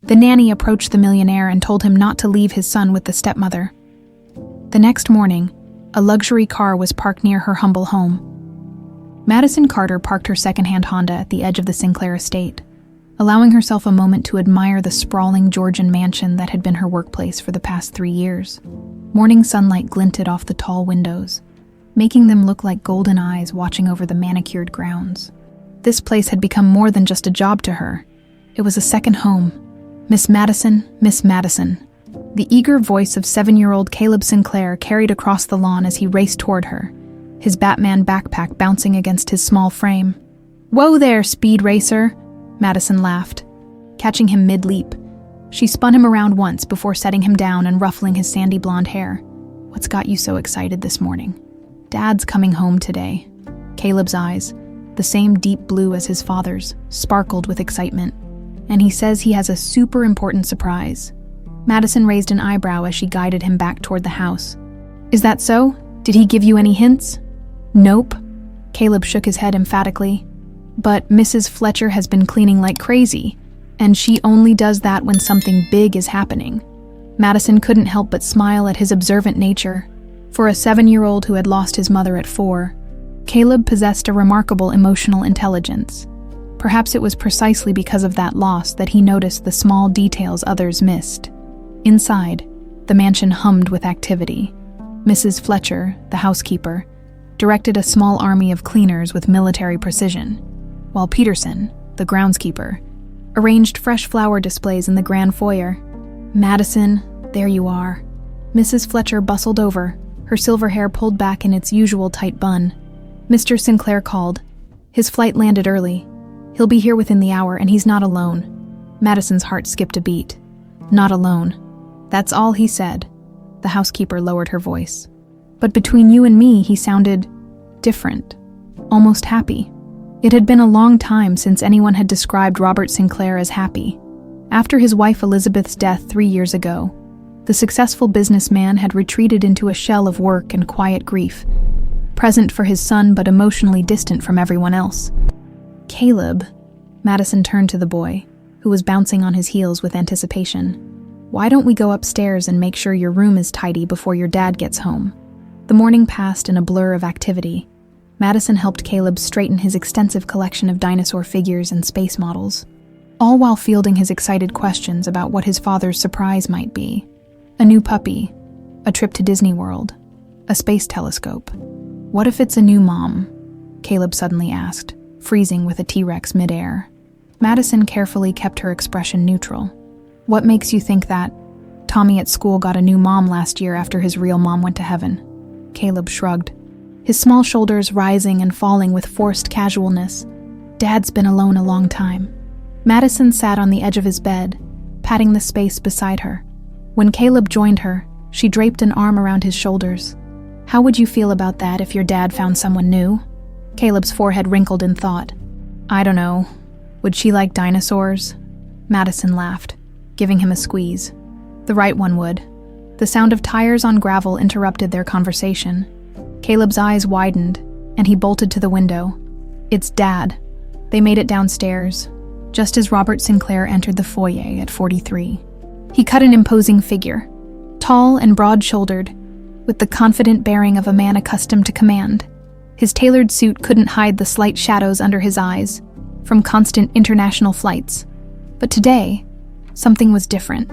The nanny approached the millionaire and told him not to leave his son with the stepmother. The next morning, a luxury car was parked near her humble home. Madison Carter parked her secondhand Honda at the edge of the Sinclair estate, allowing herself a moment to admire the sprawling Georgian mansion that had been her workplace for the past 3 years. Morning sunlight glinted off the tall windows, making them look like golden eyes watching over the manicured grounds. This place had become more than just a job to her. It was a second home. Miss Madison, Miss Madison. The eager voice of 7-year-old Caleb Sinclair carried across the lawn as he raced toward her, his Batman backpack bouncing against his small frame. "Whoa there, speed racer," Madison laughed, catching him mid-leap. She spun him around once before setting him down and ruffling his sandy-blond hair. "What's got you so excited this morning?" "Dad's coming home today." Caleb's eyes, the same deep blue as his father's, sparkled with excitement. "And he says he has a super important surprise." Madison raised an eyebrow as she guided him back toward the house. "Is that so? Did he give you any hints?" "Nope." Caleb shook his head emphatically. "But Mrs. Fletcher has been cleaning like crazy, and she only does that when something big is happening." Madison couldn't help but smile at his observant nature. For a 7-year-old who had lost his mother at 4, Caleb possessed a remarkable emotional intelligence. Perhaps it was precisely because of that loss that he noticed the small details others missed. Inside, the mansion hummed with activity. Mrs. Fletcher, the housekeeper, directed a small army of cleaners with military precision, while Peterson, the groundskeeper, arranged fresh flower displays in the grand foyer. "Madison, there you are." Mrs. Fletcher bustled over, her silver hair pulled back in its usual tight bun. Mr. Sinclair called. "His flight landed early. He'll be here within the hour, and he's not alone." Madison's heart skipped a beat. "Not alone. That's all he said." The housekeeper lowered her voice. "But between you and me, he sounded different, almost happy." It had been a long time since anyone had described Robert Sinclair as happy. After his wife Elizabeth's death 3 years ago, the successful businessman had retreated into a shell of work and quiet grief, present for his son but emotionally distant from everyone else. "Caleb," Madison turned to the boy, who was bouncing on his heels with anticipation. "Why don't we go upstairs and make sure your room is tidy before your dad gets home?" The morning passed in a blur of activity. Madison helped Caleb straighten his extensive collection of dinosaur figures and space models, all while fielding his excited questions about what his father's surprise might be. A new puppy, a trip to Disney World, a space telescope. "What if it's a new mom?" Caleb suddenly asked, freezing with a T-Rex midair. Madison carefully kept her expression neutral. "What makes you think that? Tommy at school got a new mom last year after his real mom went to heaven." Caleb shrugged, his small shoulders rising and falling with forced casualness. "Dad's been alone a long time." Madison sat on the edge of his bed, patting the space beside her. When Caleb joined her, she draped an arm around his shoulders. "How would you feel about that if your dad found someone new?" Caleb's forehead wrinkled in thought. "I don't know. Would she like dinosaurs?" Madison laughed, giving him a squeeze. "The right one would." The sound of tires on gravel interrupted their conversation. Caleb's eyes widened, and he bolted to the window. "It's Dad." They made it downstairs, just as Robert Sinclair entered the foyer at 43. He cut an imposing figure, tall and broad-shouldered, with the confident bearing of a man accustomed to command. His tailored suit couldn't hide the slight shadows under his eyes, from constant international flights. But today, something was different.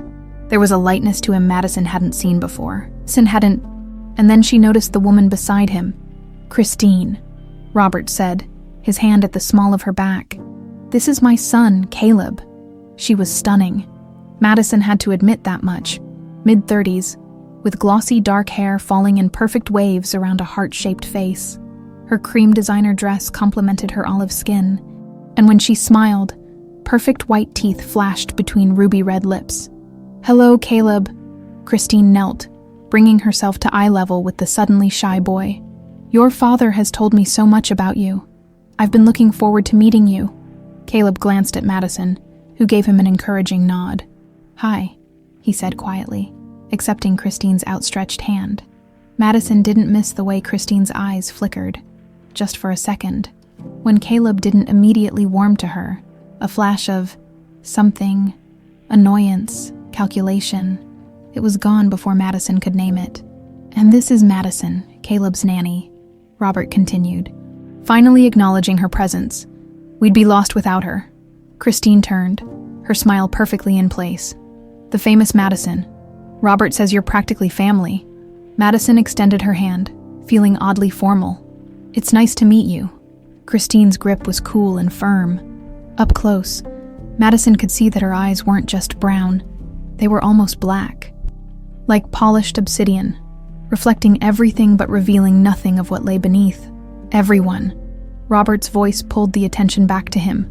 There was a lightness to him Madison hadn't seen before. And then she noticed the woman beside him. "Christine," Robert said, his hand at the small of her back. "This is my son, Caleb." She was stunning. Madison had to admit that much. Mid-30s, with glossy dark hair falling in perfect waves around a heart-shaped face. Her cream designer dress complemented her olive skin, and when she smiled, perfect white teeth flashed between ruby-red lips. "Hello, Caleb." Christine knelt, bringing herself to eye level with the suddenly shy boy. "Your father has told me so much about you. I've been looking forward to meeting you." Caleb glanced at Madison, who gave him an encouraging nod. "Hi," he said quietly, accepting Christine's outstretched hand. Madison didn't miss the way Christine's eyes flickered, just for a second, when Caleb didn't immediately warm to her, a flash of something annoyance, calculation. It was gone before Madison could name it. "And this is Madison, Caleb's nanny," Robert continued, finally acknowledging her presence. "We'd be lost without her." Christine turned, her smile perfectly in place. "The famous Madison. Robert says you're practically family." Madison extended her hand, feeling oddly formal. "It's nice to meet you." Christine's grip was cool and firm. Up close, Madison could see that her eyes weren't just brown. They were almost black, like polished obsidian, reflecting everything but revealing nothing of what lay beneath. "Everyone." Robert's voice pulled the attention back to him.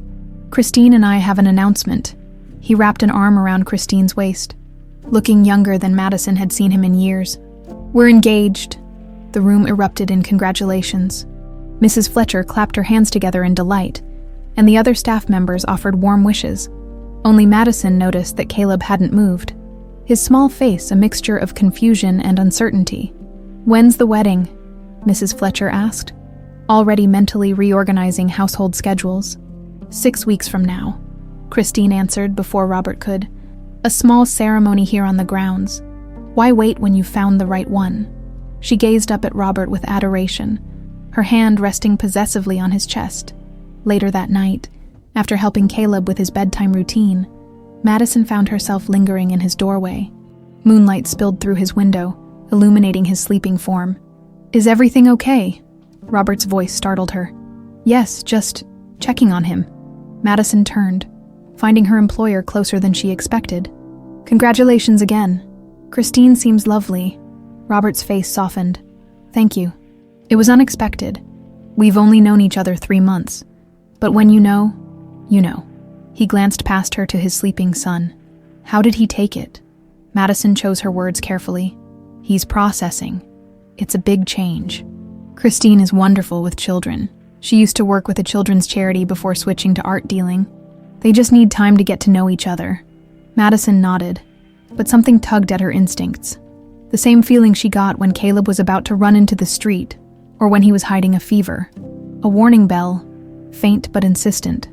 "Christine and I have an announcement." He wrapped an arm around Christine's waist, looking younger than Madison had seen him in years. "We're engaged." The room erupted in congratulations. Mrs. Fletcher clapped her hands together in delight, and the other staff members offered warm wishes. Only Madison noticed that Caleb hadn't moved, his small face a mixture of confusion and uncertainty. "When's the wedding?" Mrs. Fletcher asked, already mentally reorganizing household schedules. 6 weeks from now," Christine answered before Robert could. "A small ceremony here on the grounds. Why wait when you found the right one?" She gazed up at Robert with adoration, her hand resting possessively on his chest. Later that night, after helping Caleb with his bedtime routine, Madison found herself lingering in his doorway. Moonlight spilled through his window, illuminating his sleeping form. "Is everything okay?" Robert's voice startled her. "Yes, just checking on him." Madison turned, finding her employer closer than she expected. "Congratulations again. Christine seems lovely." Robert's face softened. "Thank you. It was unexpected. We've only known each other 3 months. But when you know, you know." He glanced past her to his sleeping son. "How did he take it?" Madison chose her words carefully. "He's processing. It's a big change. Christine is wonderful with children. She used to work with a children's charity before switching to art dealing. They just need time to get to know each other." Madison nodded, but something tugged at her instincts. The same feeling she got when Caleb was about to run into the street, or when he was hiding a fever. A warning bell, faint but insistent.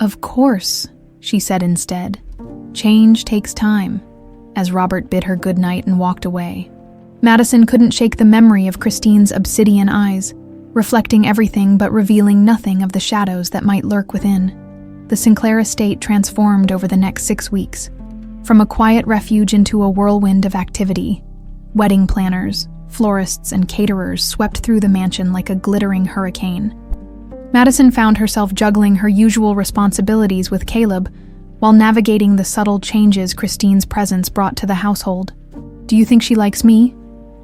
"Of course," she said instead. "Change takes time," as Robert bid her good night and walked away. Madison couldn't shake the memory of Christine's obsidian eyes, reflecting everything but revealing nothing of the shadows that might lurk within. The Sinclair estate transformed over the next 6 weeks, from a quiet refuge into a whirlwind of activity. Wedding planners, florists, and caterers swept through the mansion like a glittering hurricane. Madison found herself juggling her usual responsibilities with Caleb while navigating the subtle changes Christine's presence brought to the household. "Do you think she likes me?"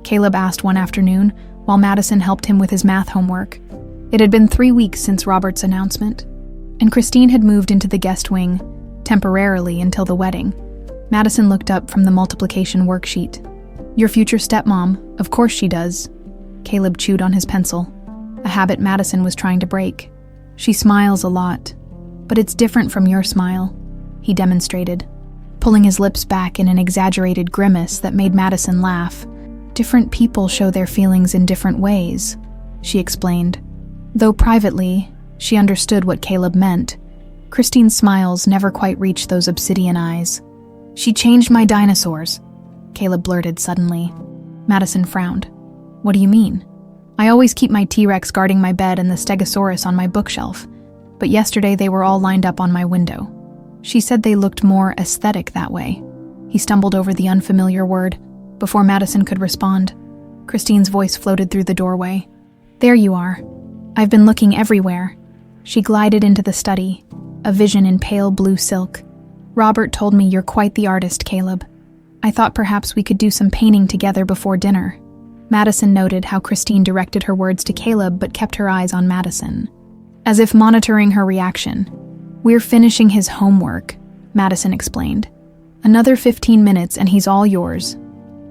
Caleb asked one afternoon while Madison helped him with his math homework. It had been 3 weeks since Robert's announcement, and Christine had moved into the guest wing, temporarily until the wedding. Madison looked up from the multiplication worksheet. "Your future stepmom, of course she does." Caleb chewed on his pencil, a habit Madison was trying to break. "She smiles a lot, but it's different from your smile," he demonstrated, pulling his lips back in an exaggerated grimace that made Madison laugh. "Different people show their feelings in different ways," she explained. Though privately, she understood what Caleb meant. Christine's smiles never quite reached those obsidian eyes. "She changed my dinosaurs," Caleb blurted suddenly. Madison frowned. "What do you mean?" "I always keep my T-Rex guarding my bed and the Stegosaurus on my bookshelf, but yesterday they were all lined up on my window. She said they looked more aesthetic that way." He stumbled over the unfamiliar word before Madison could respond. Christine's voice floated through the doorway. "There you are. I've been looking everywhere." She glided into the study, a vision in pale blue silk. "Robert told me you're quite the artist, Caleb. I thought perhaps we could do some painting together before dinner." Madison noted how Christine directed her words to Caleb but kept her eyes on Madison, as if monitoring her reaction. "We're finishing his homework," Madison explained. "Another 15 minutes and he's all yours."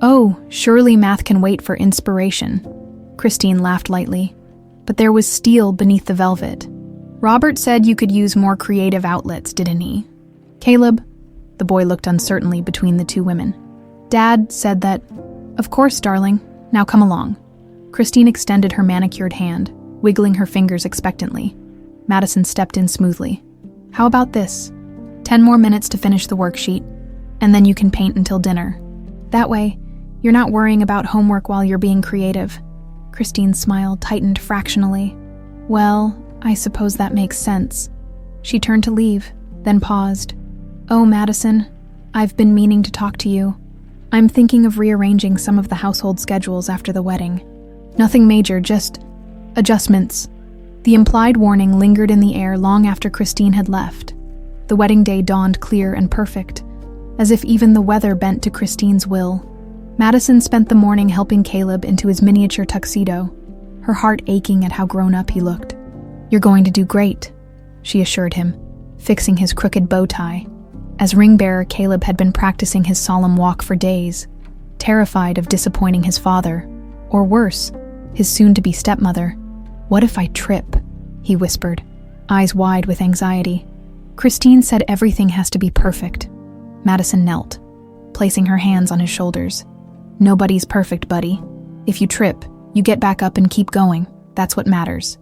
"Oh, surely math can wait for inspiration," Christine laughed lightly. But there was steel beneath the velvet. "Robert said you could use more creative outlets, didn't he?" "Caleb?" The boy looked uncertainly between the two women. "Dad said that." "Of course, darling. Now come along." Christine extended her manicured hand, wiggling her fingers expectantly. Madison stepped in smoothly. "How about this? 10 more minutes to finish the worksheet. and then you can paint until dinner. That way, you're not worrying about homework while you're being creative." Christine's smile tightened fractionally. "Well, I suppose that makes sense." She turned to leave, then paused. "Oh, Madison, I've been meaning to talk to you. I'm thinking of rearranging some of the household schedules after the wedding. Nothing major, just adjustments." The implied warning lingered in the air long after Christine had left. The wedding day dawned clear and perfect, as if even the weather bent to Christine's will. Madison spent the morning helping Caleb into his miniature tuxedo, her heart aching at how grown up he looked. "You're going to do great," she assured him, fixing his crooked bow tie. As ring bearer, Caleb had been practicing his solemn walk for days, terrified of disappointing his father, or worse, his soon-to-be stepmother. "What if I trip?" he whispered, eyes wide with anxiety. "Christine said everything has to be perfect." Madison knelt, placing her hands on his shoulders. "Nobody's perfect, buddy. If you trip, you get back up and keep going. That's what matters."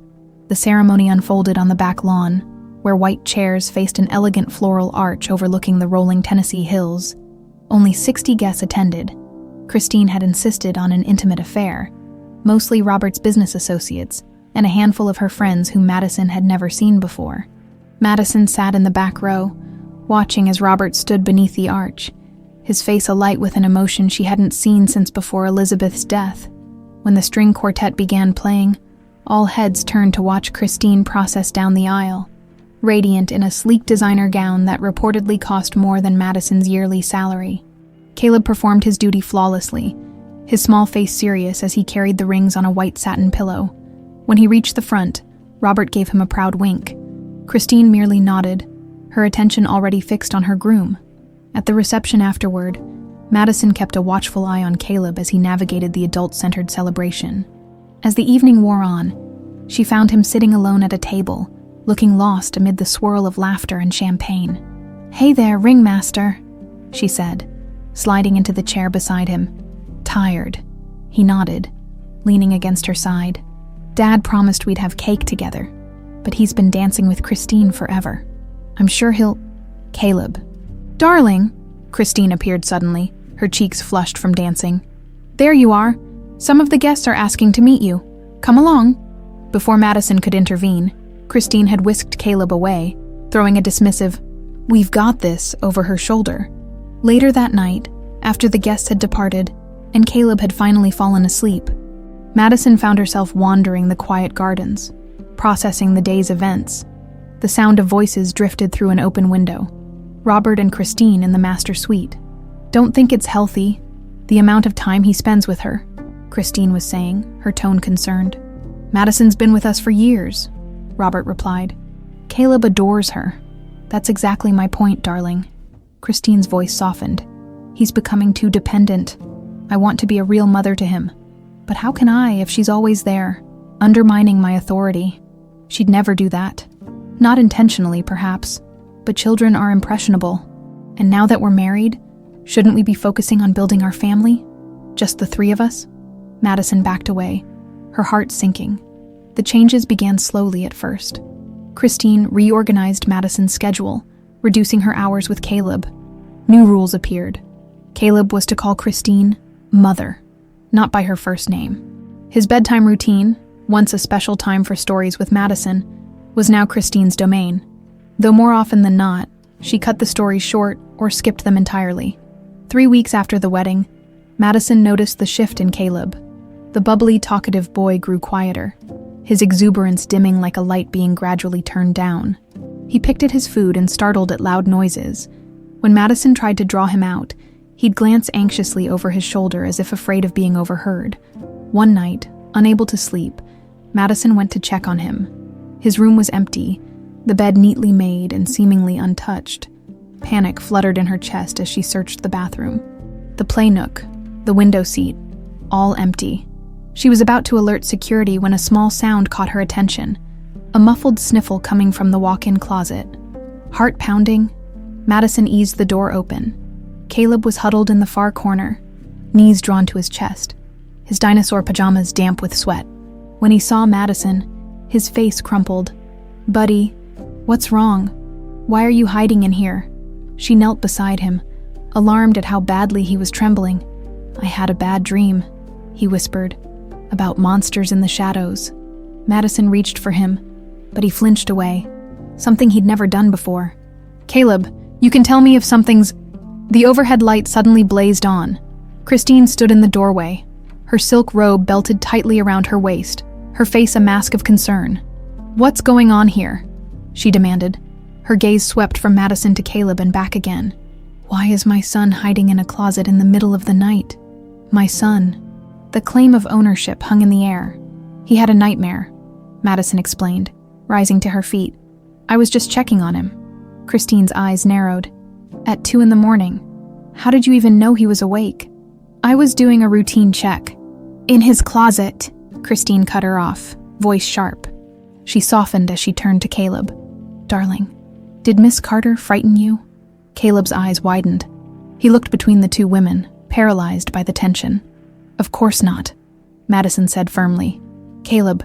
The ceremony unfolded on the back lawn, where white chairs faced an elegant floral arch overlooking the rolling Tennessee hills. Only 60 guests attended. Christine had insisted on an intimate affair, mostly Robert's business associates, and a handful of her friends whom Madison had never seen before. Madison sat in the back row, watching as Robert stood beneath the arch, his face alight with an emotion she hadn't seen since before Elizabeth's death. When the string quartet began playing, all heads turned to watch Christine process down the aisle, radiant in a sleek designer gown that reportedly cost more than Madison's yearly salary. Caleb performed his duty flawlessly, his small face serious as he carried the rings on a white satin pillow. When he reached the front, Robert gave him a proud wink. Christine merely nodded, her attention already fixed on her groom. At the reception afterward, Madison kept a watchful eye on Caleb as he navigated the adult-centered celebration. As the evening wore on, she found him sitting alone at a table, looking lost amid the swirl of laughter and champagne. "Hey there, ringmaster," she said, sliding into the chair beside him. "Tired?" He nodded, leaning against her side. "Dad promised we'd have cake together, but he's been dancing with Christine forever. I'm sure he'll—" "Caleb." "Darling!" Christine appeared suddenly, her cheeks flushed from dancing. "There you are. Some of the guests are asking to meet you. Come along." Before Madison could intervene, Christine had whisked Caleb away, throwing a dismissive, "We've got this," over her shoulder. Later that night, after the guests had departed, and Caleb had finally fallen asleep, Madison found herself wandering the quiet gardens, processing the day's events. The sound of voices drifted through an open window. Robert and Christine in the master suite. "Don't think it's healthy, the amount of time he spends with her," Christine was saying, her tone concerned. "Madison's been with us for years," Robert replied. "Caleb adores her." "That's exactly my point, darling." Christine's voice softened. "He's becoming too dependent. I want to be a real mother to him. But how can I if she's always there, undermining my authority? She'd never do that. Not intentionally, perhaps, but children are impressionable. And now that we're married, shouldn't we be focusing on building our family? Just the three of us?" Madison backed away, her heart sinking. The changes began slowly at first. Christine reorganized Madison's schedule, reducing her hours with Caleb. New rules appeared. Caleb was to call Christine Mother, not by her first name. His bedtime routine, once a special time for stories with Madison, was now Christine's domain. Though more often than not, she cut the stories short or skipped them entirely. 3 weeks after the wedding, Madison noticed the shift in Caleb. The bubbly, talkative boy grew quieter, his exuberance dimming like a light being gradually turned down. He picked at his food and startled at loud noises. When Madison tried to draw him out, he'd glance anxiously over his shoulder as if afraid of being overheard. One night, unable to sleep, Madison went to check on him. His room was empty, the bed neatly made and seemingly untouched. Panic fluttered in her chest as she searched the bathroom. The play nook, the window seat, all empty. She was about to alert security when a small sound caught her attention, a muffled sniffle coming from the walk-in closet. Heart pounding, Madison eased the door open. Caleb was huddled in the far corner, knees drawn to his chest, his dinosaur pajamas damp with sweat. When he saw Madison, his face crumpled. "Buddy, what's wrong? Why are you hiding in here?" She knelt beside him, alarmed at how badly he was trembling. "I had a bad dream," he whispered, "about monsters in the shadows." Madison reached for him, but he flinched away, something he'd never done before. "Caleb, you can tell me if something's—" The overhead light suddenly blazed on. Christine stood in the doorway, her silk robe belted tightly around her waist, her face a mask of concern. "What's going on here?" she demanded. Her gaze swept from Madison to Caleb and back again. "Why is my son hiding in a closet in the middle of the night? My son." The claim of ownership hung in the air. "He had a nightmare," Madison explained, rising to her feet. "I was just checking on him." Christine's eyes narrowed. "At 2 a.m? How did you even know he was awake?" "I was doing a routine check." "In his closet," Christine cut her off, voice sharp. She softened as she turned to Caleb. "Darling, did Miss Carter frighten you?" Caleb's eyes widened. He looked between the two women, paralyzed by the tension. "Of course not," Madison said firmly. "Caleb,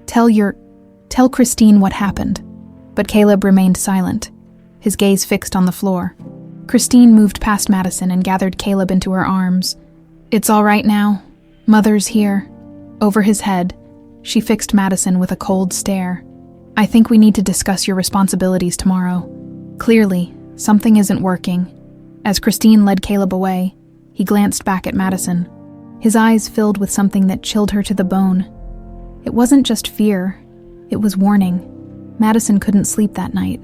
tell Christine what happened." But Caleb remained silent, his gaze fixed on the floor. Christine moved past Madison and gathered Caleb into her arms. "It's all right now. Mother's here." Over his head, she fixed Madison with a cold stare. "I think we need to discuss your responsibilities tomorrow. Clearly, something isn't working." As Christine led Caleb away, he glanced back at Madison. His eyes filled with something that chilled her to the bone. It wasn't just fear, it was warning. Madison couldn't sleep that night.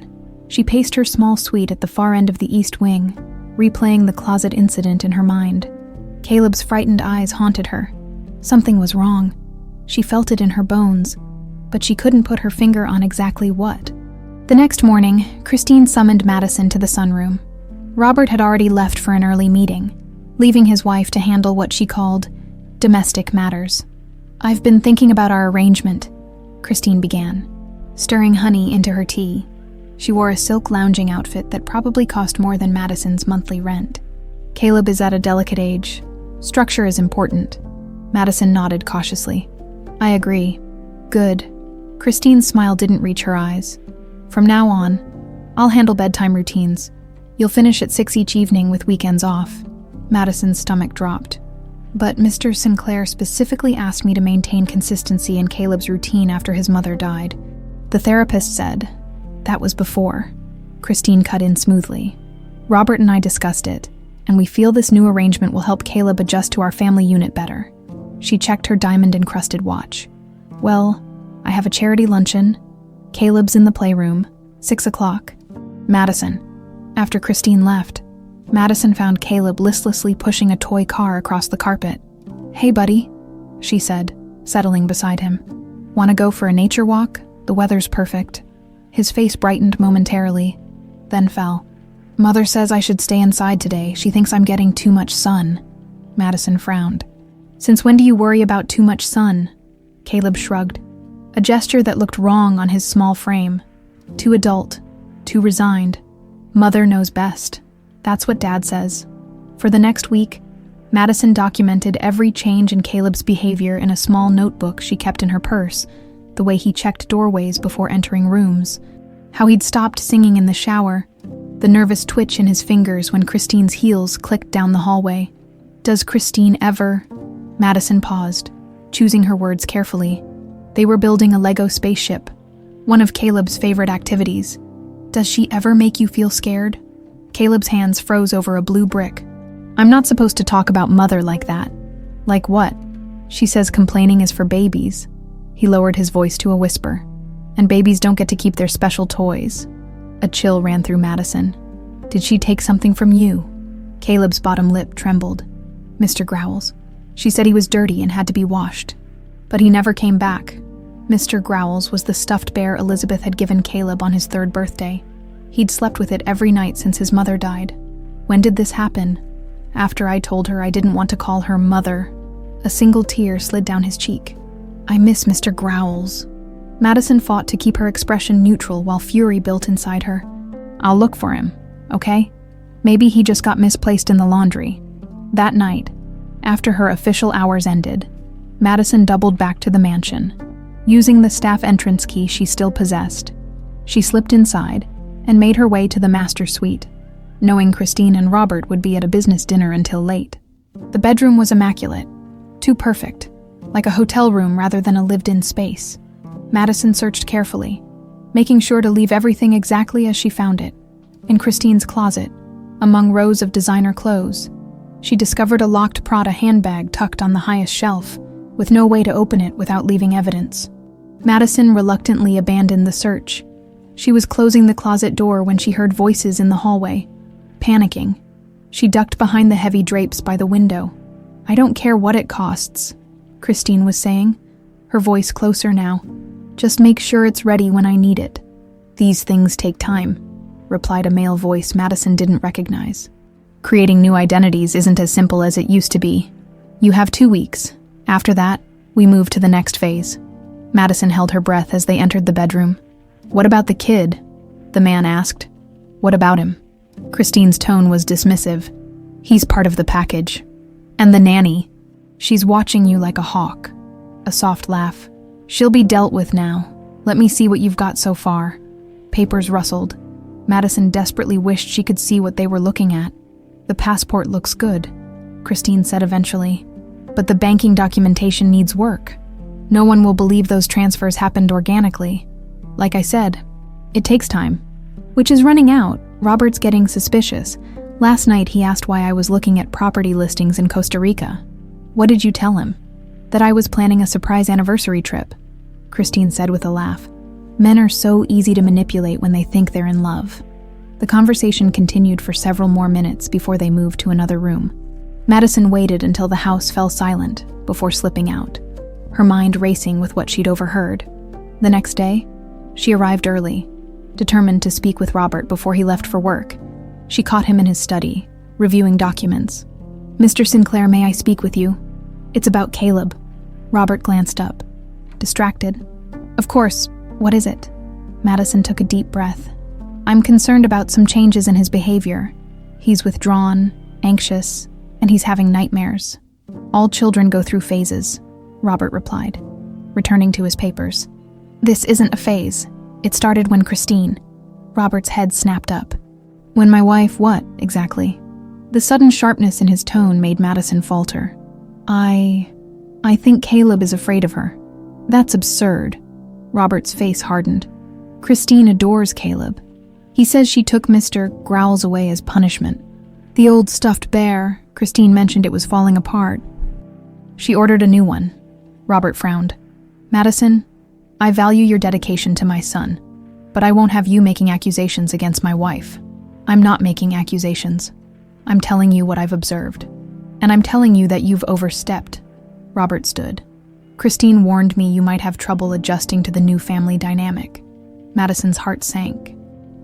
She paced her small suite at the far end of the east wing, replaying the closet incident in her mind. Caleb's frightened eyes haunted her. Something was wrong. She felt it in her bones, but she couldn't put her finger on exactly what. The next morning, Christine summoned Madison to the sunroom. Robert had already left for an early meeting, leaving his wife to handle what she called domestic matters. "I've been thinking about our arrangement," Christine began, stirring honey into her tea. She wore a silk lounging outfit that probably cost more than Madison's monthly rent. "Caleb is at a delicate age. Structure is important." Madison nodded cautiously. "I agree." "Good." Christine's smile didn't reach her eyes. "From now on, I'll handle bedtime routines. You'll finish at 6 each evening with weekends off." Madison's stomach dropped. "But Mr. Sinclair specifically asked me to maintain consistency in Caleb's routine after his mother died. The therapist said that was before." Christine cut in smoothly. "Robert and I discussed it, and we feel this new arrangement will help Caleb adjust to our family unit better." She checked her diamond-encrusted watch. "Well, I have a charity luncheon. Caleb's in the playroom, 6 o'clock. Madison." After Christine left, Madison found Caleb listlessly pushing a toy car across the carpet. "Hey, buddy," she said, settling beside him. "Want to go for a nature walk? The weather's perfect." His face brightened momentarily, then fell. "Mother says I should stay inside today. She thinks I'm getting too much sun." Madison frowned. "Since when do you worry about too much sun?" Caleb shrugged, a gesture that looked wrong on his small frame. Too adult, too resigned. "Mother knows best. That's what Dad says." For the next week, Madison documented every change in Caleb's behavior in a small notebook she kept in her purse, the way he checked doorways before entering rooms, how he'd stopped singing in the shower, the nervous twitch in his fingers when Christine's heels clicked down the hallway. "Does Christine ever—" Madison paused, choosing her words carefully. They were building a Lego spaceship, one of Caleb's favorite activities. "Does she ever make you feel scared?" Caleb's hands froze over a blue brick. "I'm not supposed to talk about Mother like that." "Like what?" "She says complaining is for babies." He lowered his voice to a whisper. "And babies don't get to keep their special toys." A chill ran through Madison. "Did she take something from you?" Caleb's bottom lip trembled. "Mr. Growls. She said he was dirty and had to be washed. But he never came back." Mr. Growls was the stuffed bear Elizabeth had given Caleb on his 3rd birthday. He'd slept with it every night since his mother died. "When did this happen?" "After I told her I didn't want to call her Mother." A single tear slid down his cheek. "I miss Mr. Growls." Madison fought to keep her expression neutral while fury built inside her. "I'll look for him, okay? Maybe he just got misplaced in the laundry." That night, after her official hours ended, Madison doubled back to the mansion. Using the staff entrance key she still possessed, she slipped inside and made her way to the master suite. knowing Christine and Robert would be at a business dinner until late. The bedroom was immaculate, too perfect, like a hotel room rather than a lived-in space. Madison searched carefully, making sure to leave everything exactly as she found it. In Christine's closet, among rows of designer clothes, she discovered a locked Prada handbag tucked on the highest shelf, with no way to open it without leaving evidence. Madison reluctantly abandoned the search. She was closing the closet door when she heard voices in the hallway. Panicking, she ducked behind the heavy drapes by the window. "I don't care what it costs," Christine was saying, her voice closer now. "Just make sure it's ready when I need it." "These things take time," replied a male voice Madison didn't recognize. "Creating new identities isn't as simple as it used to be. You have 2 weeks. After that, we move to the next phase." Madison held her breath as they entered the bedroom. "What about the kid?" the man asked. "What about him?" Christine's tone was dismissive. "He's part of the package. And the nanny. She's watching you like a hawk." A soft laugh. "She'll be dealt with now. Let me see what you've got so far." Papers rustled. Madison desperately wished she could see what they were looking at. "The passport looks good," Christine said eventually. "But the banking documentation needs work. No one will believe those transfers happened organically. Like I said, it takes time." "Which is running out." Robert's getting suspicious. "Last night he asked why I was looking at property listings in Costa Rica." "What did you tell him?" "That I was planning a surprise anniversary trip," Christine said with a laugh. Men are so easy to manipulate when they think they're in love. The conversation continued for several more minutes before they moved to another room. Madison waited until the house fell silent before slipping out, her mind racing with what she'd overheard. The next day, she arrived early, determined to speak with Robert before he left for work. She caught him in his study, reviewing documents. "Mr. Sinclair, may I speak with you?" "It's about Caleb." Robert glanced up, distracted. "Of course, what is it?" Madison took a deep breath. "I'm concerned about some changes in his behavior. He's withdrawn, anxious, and he's having nightmares." "All children go through phases," Robert replied, returning to his papers. "This isn't a phase. It started when Christine." Robert's head snapped up. "When my wife, what, exactly?" The sudden sharpness in his tone made Madison falter. I think Caleb is afraid of her." "That's absurd." Robert's face hardened. "Christine adores Caleb. He says she took Mr. Growls away as punishment. The old stuffed bear, Christine mentioned it was falling apart. She ordered a new one." Robert frowned. "Madison, I value your dedication to my son, but I won't have you making accusations against my wife." "I'm not making accusations. I'm telling you what I've observed. And I'm telling you that you've overstepped." Robert stood. "Christine warned me you might have trouble adjusting to the new family dynamic." Madison's heart sank.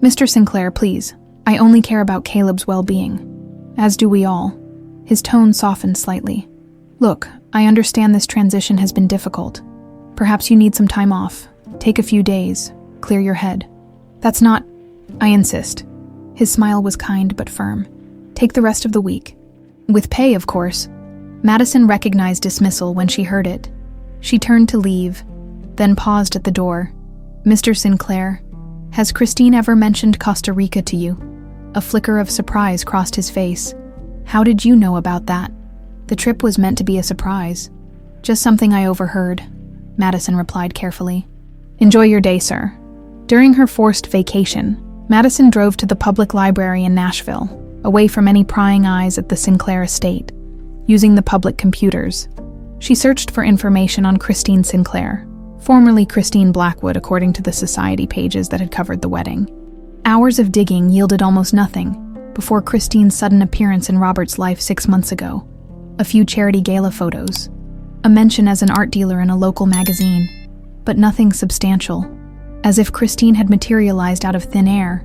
"Mr. Sinclair, please. I only care about Caleb's well-being. As do we all." His tone softened slightly. "Look, I understand this transition has been difficult. Perhaps you need some time off. Take a few days. Clear your head." "That's not—" "I insist." His smile was kind but firm. "Take the rest of the week. With pay, of course." Madison recognized dismissal when she heard it. She turned to leave, then paused at the door. "Mr. Sinclair, has Christine ever mentioned Costa Rica to you?" A flicker of surprise crossed his face. "How did you know about that?" "The trip was meant to be a surprise. Just something I overheard," Madison replied carefully. "Enjoy your day, sir." During her forced vacation, Madison drove to the public library in Nashville, away from any prying eyes at the Sinclair estate. Using the public computers, she searched for information on Christine Sinclair, formerly Christine Blackwood according to the society pages that had covered the wedding. Hours of digging yielded almost nothing before Christine's sudden appearance in Robert's life 6 months ago. A few charity gala photos, a mention as an art dealer in a local magazine, but nothing substantial. As if Christine had materialized out of thin air,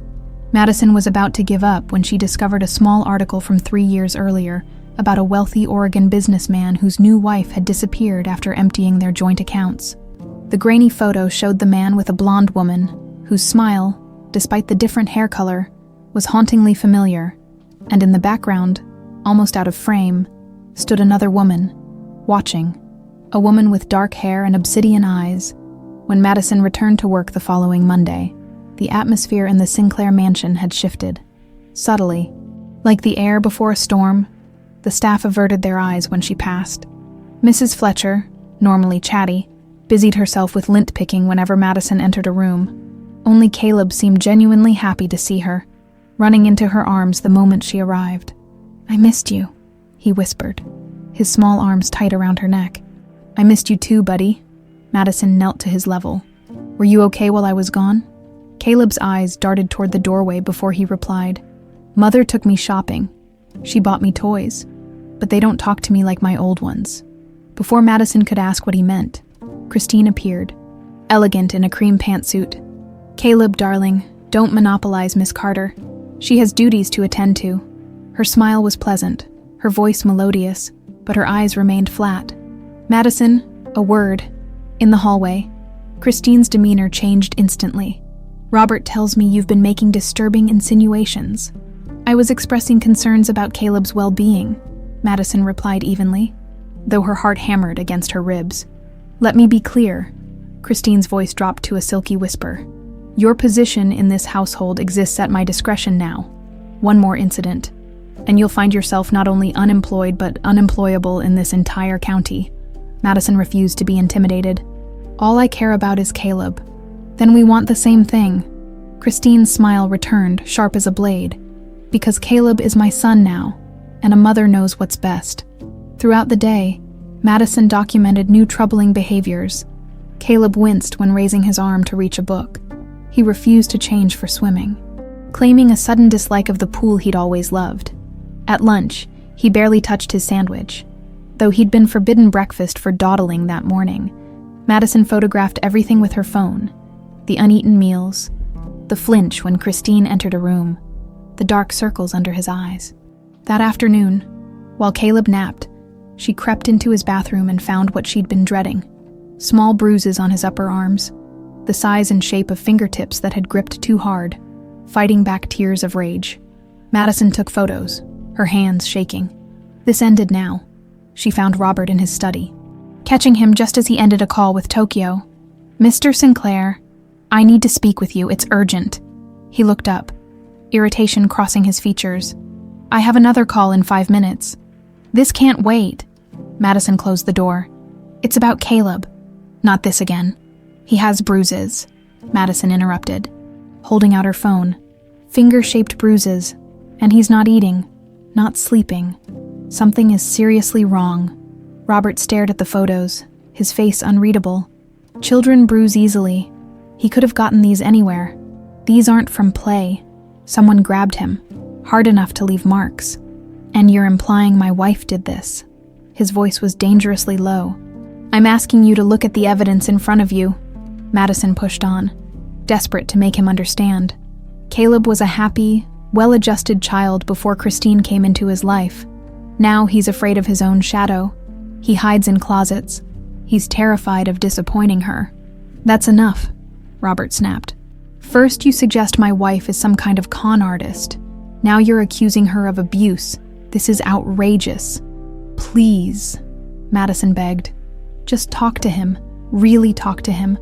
Madison was about to give up when she discovered a small article from 3 years earlier about a wealthy Oregon businessman whose new wife had disappeared after emptying their joint accounts. The grainy photo showed the man with a blonde woman, whose smile, despite the different hair color, was hauntingly familiar, and in the background, almost out of frame, stood another woman, watching, a woman with dark hair and obsidian eyes. When Madison returned to work the following Monday, the atmosphere in the Sinclair mansion had shifted. Subtly, Like the air before a storm, the staff averted their eyes when she passed. Mrs. Fletcher, normally chatty, busied herself with lint picking whenever Madison entered a room. Only Caleb seemed genuinely happy to see her, running into her arms the moment she arrived. "I missed you," he whispered, his small arms tight around her neck. "I missed you too, buddy." Madison knelt to his level. "Were you okay while I was gone?" Caleb's eyes darted toward the doorway before he replied, "Mother took me shopping. She bought me toys, but they don't talk to me like my old ones." Before Madison could ask what he meant, Christine appeared, elegant in a cream pantsuit. "Caleb, darling, don't monopolize Miss Carter. She has duties to attend to." Her smile was pleasant, her voice melodious, but her eyes remained flat. "Madison, a word." In the hallway, Christine's demeanor changed instantly. "Robert tells me you've been making disturbing insinuations." "I was expressing concerns about Caleb's well-being," Madison replied evenly, though her heart hammered against her ribs. "Let me be clear." Christine's voice dropped to a silky whisper. "Your position in this household exists at my discretion now. One more incident, and you'll find yourself not only unemployed but unemployable in this entire county." Madison refused to be intimidated. "All I care about is Caleb." "Then we want the same thing." Christine's smile returned, sharp as a blade. "Because Caleb is my son now, and a mother knows what's best." Throughout the day, Madison documented new troubling behaviors. Caleb winced when raising his arm to reach a book. He refused to change for swimming, claiming a sudden dislike of the pool he'd always loved. At lunch, he barely touched his sandwich, though he'd been forbidden breakfast for dawdling that morning. Madison photographed everything with her phone: the uneaten meals, the flinch when Christine entered a room, the dark circles under his eyes. That afternoon, while Caleb napped, she crept into his bathroom and found what she'd been dreading: small bruises on his upper arms, the size and shape of fingertips that had gripped too hard, fighting back tears of rage. Madison took photos, her hands shaking. This ended now. She found Robert in his study, catching him just as he ended a call with Tokyo. "Mr. Sinclair, I need to speak with you. It's urgent." He looked up, irritation crossing his features. "I have another call in 5 minutes." "This can't wait." Madison closed the door. "It's about Caleb." "Not this again." "He has bruises," Madison interrupted, holding out her phone. "Finger-shaped bruises, and he's not eating, not sleeping. Something is seriously wrong." Robert stared at the photos, his face unreadable. "Children bruise easily. He could have gotten these anywhere. These aren't from play. Someone grabbed him, hard enough to leave marks. And you're implying my wife did this." His voice was dangerously low. "I'm asking you to look at the evidence in front of you." Madison pushed on, desperate to make him understand. Caleb was a happy, well-adjusted child before Christine came into his life. Now he's afraid of his own shadow. He hides in closets. He's terrified of disappointing her. "That's enough," Robert snapped. "First you suggest my wife is some kind of con artist. Now you're accusing her of abuse. This is outrageous." "Please," Madison begged. "Just talk to him, really talk to him,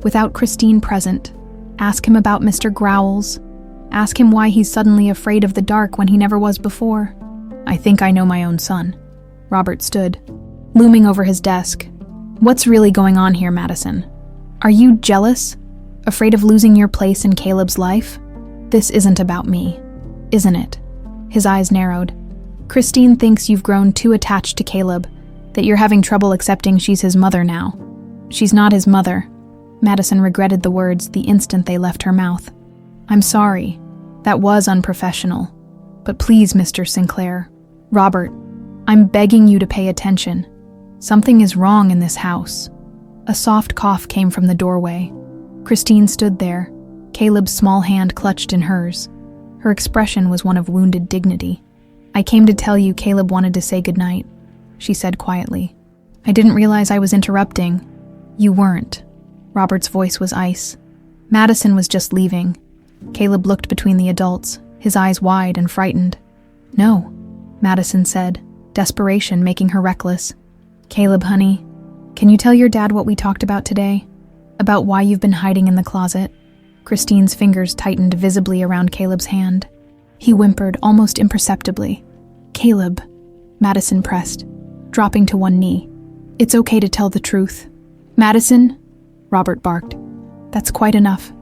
without Christine present. Ask him about Mr. Growls. Ask him why he's suddenly afraid of the dark when he never was before." "I think I know my own son." Robert stood, looming over his desk. "What's really going on here, Madison? Are you jealous? Afraid of losing your place in Caleb's life? This isn't about me, isn't it?" His eyes narrowed. "Christine thinks you've grown too attached to Caleb, that you're having trouble accepting she's his mother now." "She's not his mother." Madison regretted the words the instant they left her mouth. "I'm sorry. That was unprofessional. But please, Mr. Sinclair. Robert, I'm begging you to pay attention. Something is wrong in this house." A soft cough came from the doorway. Christine stood there, Caleb's small hand clutched in hers. Her expression was one of wounded dignity. "I came to tell you Caleb wanted to say goodnight," she said quietly. "I didn't realize I was interrupting." "You weren't." Robert's voice was ice. Madison was just leaving. Caleb looked between the adults, his eyes wide and frightened. "No," Madison said, desperation making her reckless. "Caleb, honey, can you tell your dad what we talked about today? About why you've been hiding in the closet?" Christine's fingers tightened visibly around Caleb's hand. He whimpered almost imperceptibly. "Caleb," Madison pressed, dropping to one knee. "It's okay to tell the truth." "Madison," Robert barked. "That's quite enough.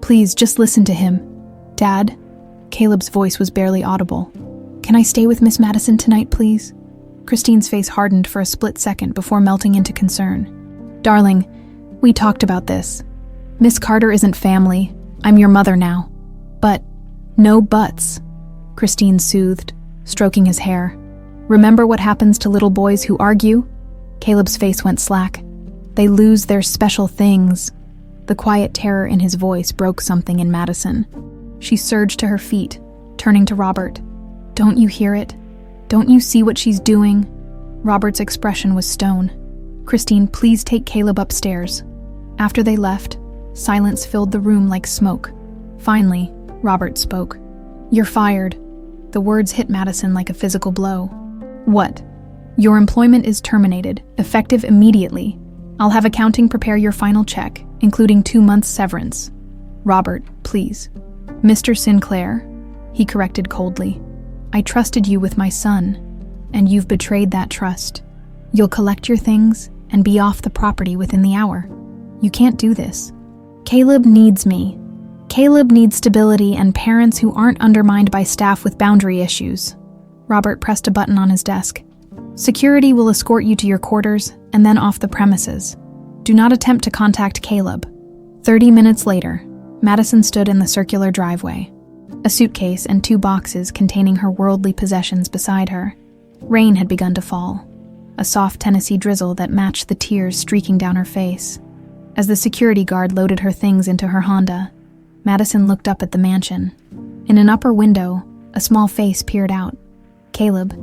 Please, just listen to him." "Dad?" Caleb's voice was barely audible. "Can I stay with Miss Madison tonight, please?" Christine's face hardened for a split second before melting into concern. "Darling, we talked about this. Miss Carter isn't family. I'm your mother now." "But, no buts," Christine soothed, stroking his hair. "Remember what happens to little boys who argue?" Caleb's face went slack. "They lose their special things." The quiet terror in his voice broke something in Madison. She surged to her feet, turning to Robert. "Don't you hear it? Don't you see what she's doing?" Robert's expression was stone. "Christine, please take Caleb upstairs." After they left, silence filled the room like smoke. Finally, Robert spoke. "You're fired." The words hit Madison like a physical blow. "What?" "Your employment is terminated, effective immediately. I'll have accounting prepare your final check, including 2 months severance." "Robert, please." "Mr. Sinclair," he corrected coldly. "I trusted you with my son, and you've betrayed that trust. You'll collect your things and be off the property within the hour. You can't do this. Caleb needs me. Caleb needs stability and parents who aren't undermined by staff with boundary issues." Robert pressed a button on his desk. "Security will escort you to your quarters and then off the premises. Do not attempt to contact Caleb." 30 minutes later, Madison stood in the circular driveway, a suitcase and 2 boxes containing her worldly possessions beside her. Rain had begun to fall, a soft Tennessee drizzle that matched the tears streaking down her face. As the security guard loaded her things into her Honda, Madison looked up at the mansion. In an upper window, a small face peered out. Caleb,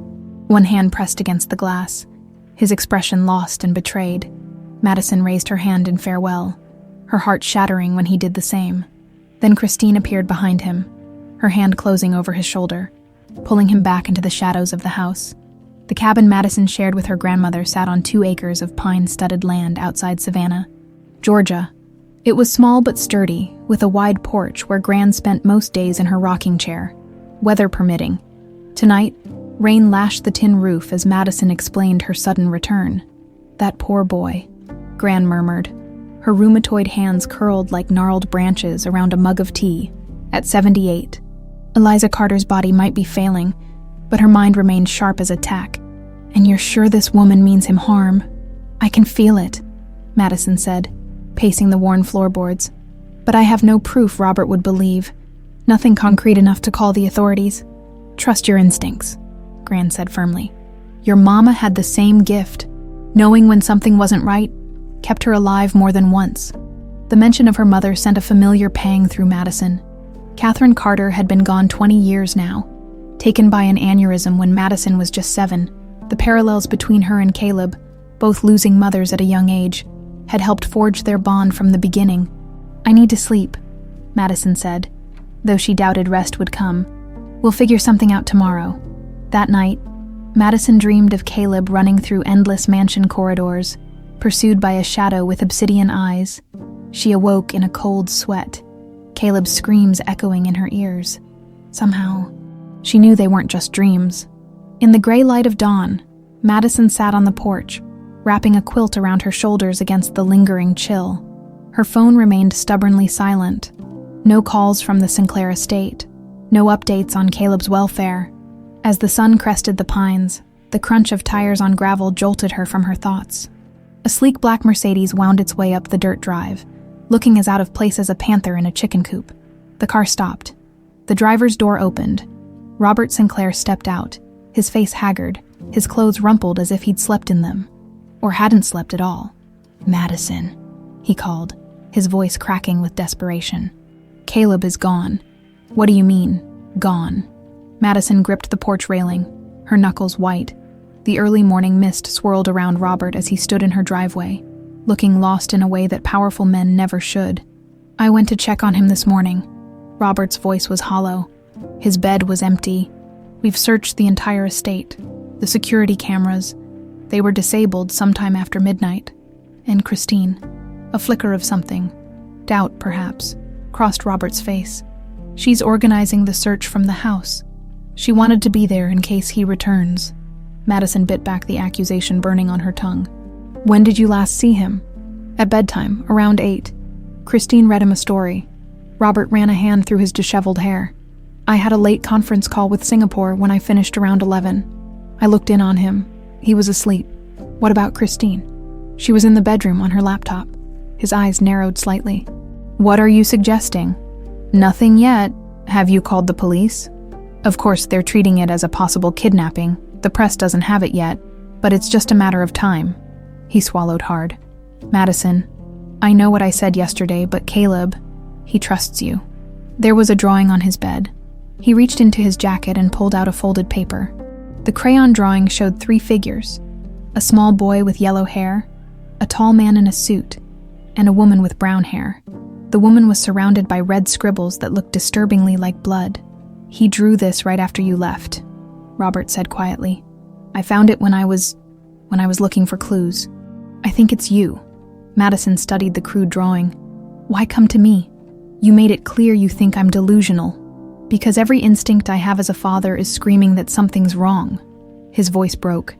one hand pressed against the glass, his expression lost and betrayed. Madison raised her hand in farewell, her heart shattering when he did the same. Then Christine appeared behind him, her hand closing over his shoulder, pulling him back into the shadows of the house. The cabin Madison shared with her grandmother sat on 2 acres of pine-studded land outside Savannah, Georgia. It was small but sturdy, with a wide porch where Gran spent most days in her rocking chair, weather permitting. Tonight, rain lashed the tin roof as Madison explained her sudden return. "That poor boy," Gran murmured. Her rheumatoid hands curled like gnarled branches around a mug of tea. At 78, Eliza Carter's body might be failing, but her mind remained sharp as a tack. "And you're sure this woman means him harm?" "I can feel it," Madison said, pacing the worn floorboards. "But I have no proof Robert would believe. Nothing concrete enough to call the authorities." "Trust your instincts," Gran said firmly. "Your mama had the same gift. Knowing when something wasn't right kept her alive more than once." The mention of her mother sent a familiar pang through Madison. Catherine Carter had been gone 20 years now. Taken by an aneurysm when Madison was just 7, the parallels between her and Caleb, both losing mothers at a young age, had helped forge their bond from the beginning. "I need to sleep," Madison said, though she doubted rest would come. "We'll figure something out tomorrow." That night, Madison dreamed of Caleb running through endless mansion corridors, pursued by a shadow with obsidian eyes. She awoke in a cold sweat, Caleb's screams echoing in her ears. Somehow, she knew they weren't just dreams. In the gray light of dawn, Madison sat on the porch, wrapping a quilt around her shoulders against the lingering chill. Her phone remained stubbornly silent. No calls from the Sinclair estate. No updates on Caleb's welfare. As the sun crested the pines, the crunch of tires on gravel jolted her from her thoughts. A sleek black Mercedes wound its way up the dirt drive, looking as out of place as a panther in a chicken coop. The car stopped. The driver's door opened. Robert Sinclair stepped out, his face haggard, his clothes rumpled as if he'd slept in them. Or hadn't slept at all. "Madison," he called, his voice cracking with desperation. "Caleb is gone." "What do you mean, gone?" Madison gripped the porch railing, her knuckles white. The early morning mist swirled around Robert as he stood in her driveway, looking lost in a way that powerful men never should. "I went to check on him this morning." Robert's voice was hollow. His bed was empty. "We've searched the entire estate. The security cameras. They were disabled sometime after midnight." And Christine, a flicker of something, doubt perhaps, crossed Robert's face. "She's organizing the search from the house. She wanted to be there in case he returns. Madison bit back the accusation burning on her tongue. When did you last see him? At bedtime, around 8. Christine read him a story. Robert ran a hand through his disheveled hair. I had a late conference call with Singapore when I finished around 11. I looked in on him. He was asleep. What about Christine? She was in the bedroom on her laptop. His eyes narrowed slightly. What are you suggesting? Nothing yet. Have you called the police? Of course, they're treating it as a possible kidnapping. The press doesn't have it yet, but it's just a matter of time. He swallowed hard. Madison, I know what I said yesterday, but Caleb, he trusts you. There was a drawing on his bed. He reached into his jacket and pulled out a folded paper. The crayon drawing showed 3 figures: a small boy with yellow hair, a tall man in a suit, and a woman with brown hair. The woman was surrounded by red scribbles that looked disturbingly like blood. He drew this right after you left, Robert said quietly. I found it when I was looking for clues. I think it's you. Madison studied the crude drawing. Why come to me? You made it clear you think I'm delusional. Because every instinct I have as a father is screaming that something's wrong. His voice broke.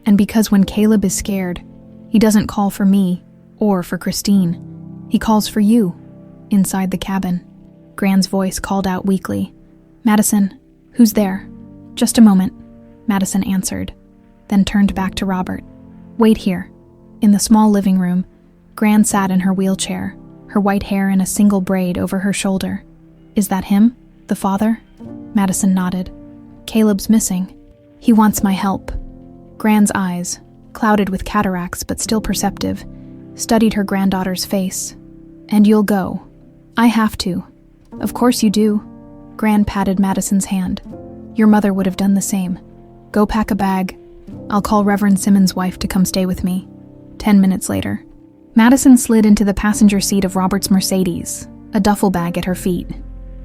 And because when Caleb is scared, he doesn't call for me or for Christine. He calls for you, inside the cabin. Gran's voice called out weakly. Madison, who's there? Just a moment, Madison answered, then turned back to Robert. Wait here. In the small living room, Gran sat in her wheelchair, her white hair in a single braid over her shoulder. Is that him, the father? Madison nodded. Caleb's missing. He wants my help. Gran's eyes, clouded with cataracts but still perceptive, studied her granddaughter's face. And you'll go. I have to. Of course you do. Gran patted Madison's hand. Your mother would have done the same. Go pack a bag. I'll call Reverend Simmons' wife to come stay with me. 10 minutes later. Madison slid into the passenger seat of Robert's Mercedes, a duffel bag at her feet.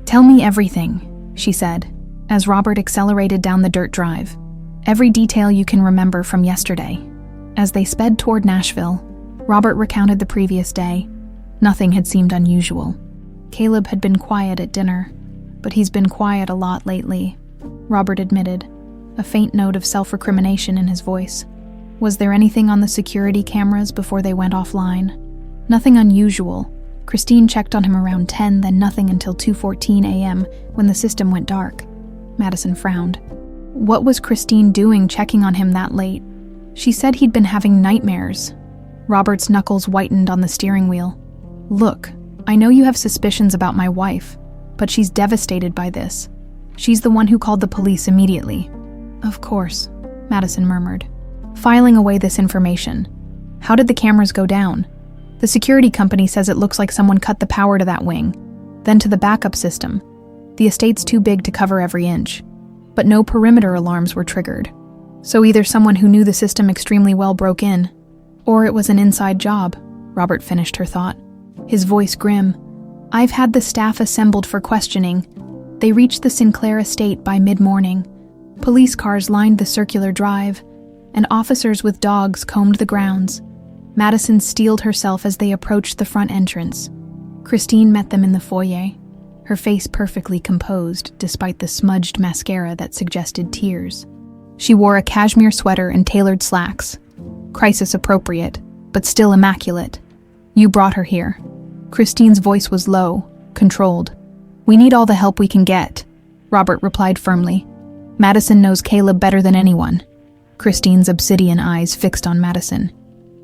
Tell me everything, she said, as Robert accelerated down the dirt drive. Every detail you can remember from yesterday. As they sped toward Nashville, Robert recounted the previous day. Nothing had seemed unusual. Caleb had been quiet at dinner, but he's been quiet a lot lately, Robert admitted, a faint note of self-recrimination in his voice. Was there anything on the security cameras before they went offline? Nothing unusual. Christine checked on him around 10, then nothing until 2:14 a.m. when the system went dark. Madison frowned. What was Christine doing checking on him that late? She said he'd been having nightmares. Robert's knuckles whitened on the steering wheel. Look, I know you have suspicions about my wife, but she's devastated by this. She's the one who called the police immediately. Of course, Madison murmured, filing away this information. How did the cameras go down? The security company says it looks like someone cut the power to that wing, then to the backup system. The estate's too big to cover every inch, but no perimeter alarms were triggered. So either someone who knew the system extremely well broke in, or it was an inside job, Robert finished her thought, his voice grim. I've had the staff assembled for questioning. They reached the Sinclair estate by mid-morning. Police cars lined the circular drive, and officers with dogs combed the grounds. Madison steeled herself as they approached the front entrance. Christine met them in the foyer, her face perfectly composed despite the smudged mascara that suggested tears. She wore a cashmere sweater and tailored slacks, crisis-appropriate, but still immaculate. You brought her here. Christine's voice was low, controlled. We need all the help we can get, Robert replied firmly. Madison knows Caleb better than anyone. Christine's obsidian eyes fixed on Madison.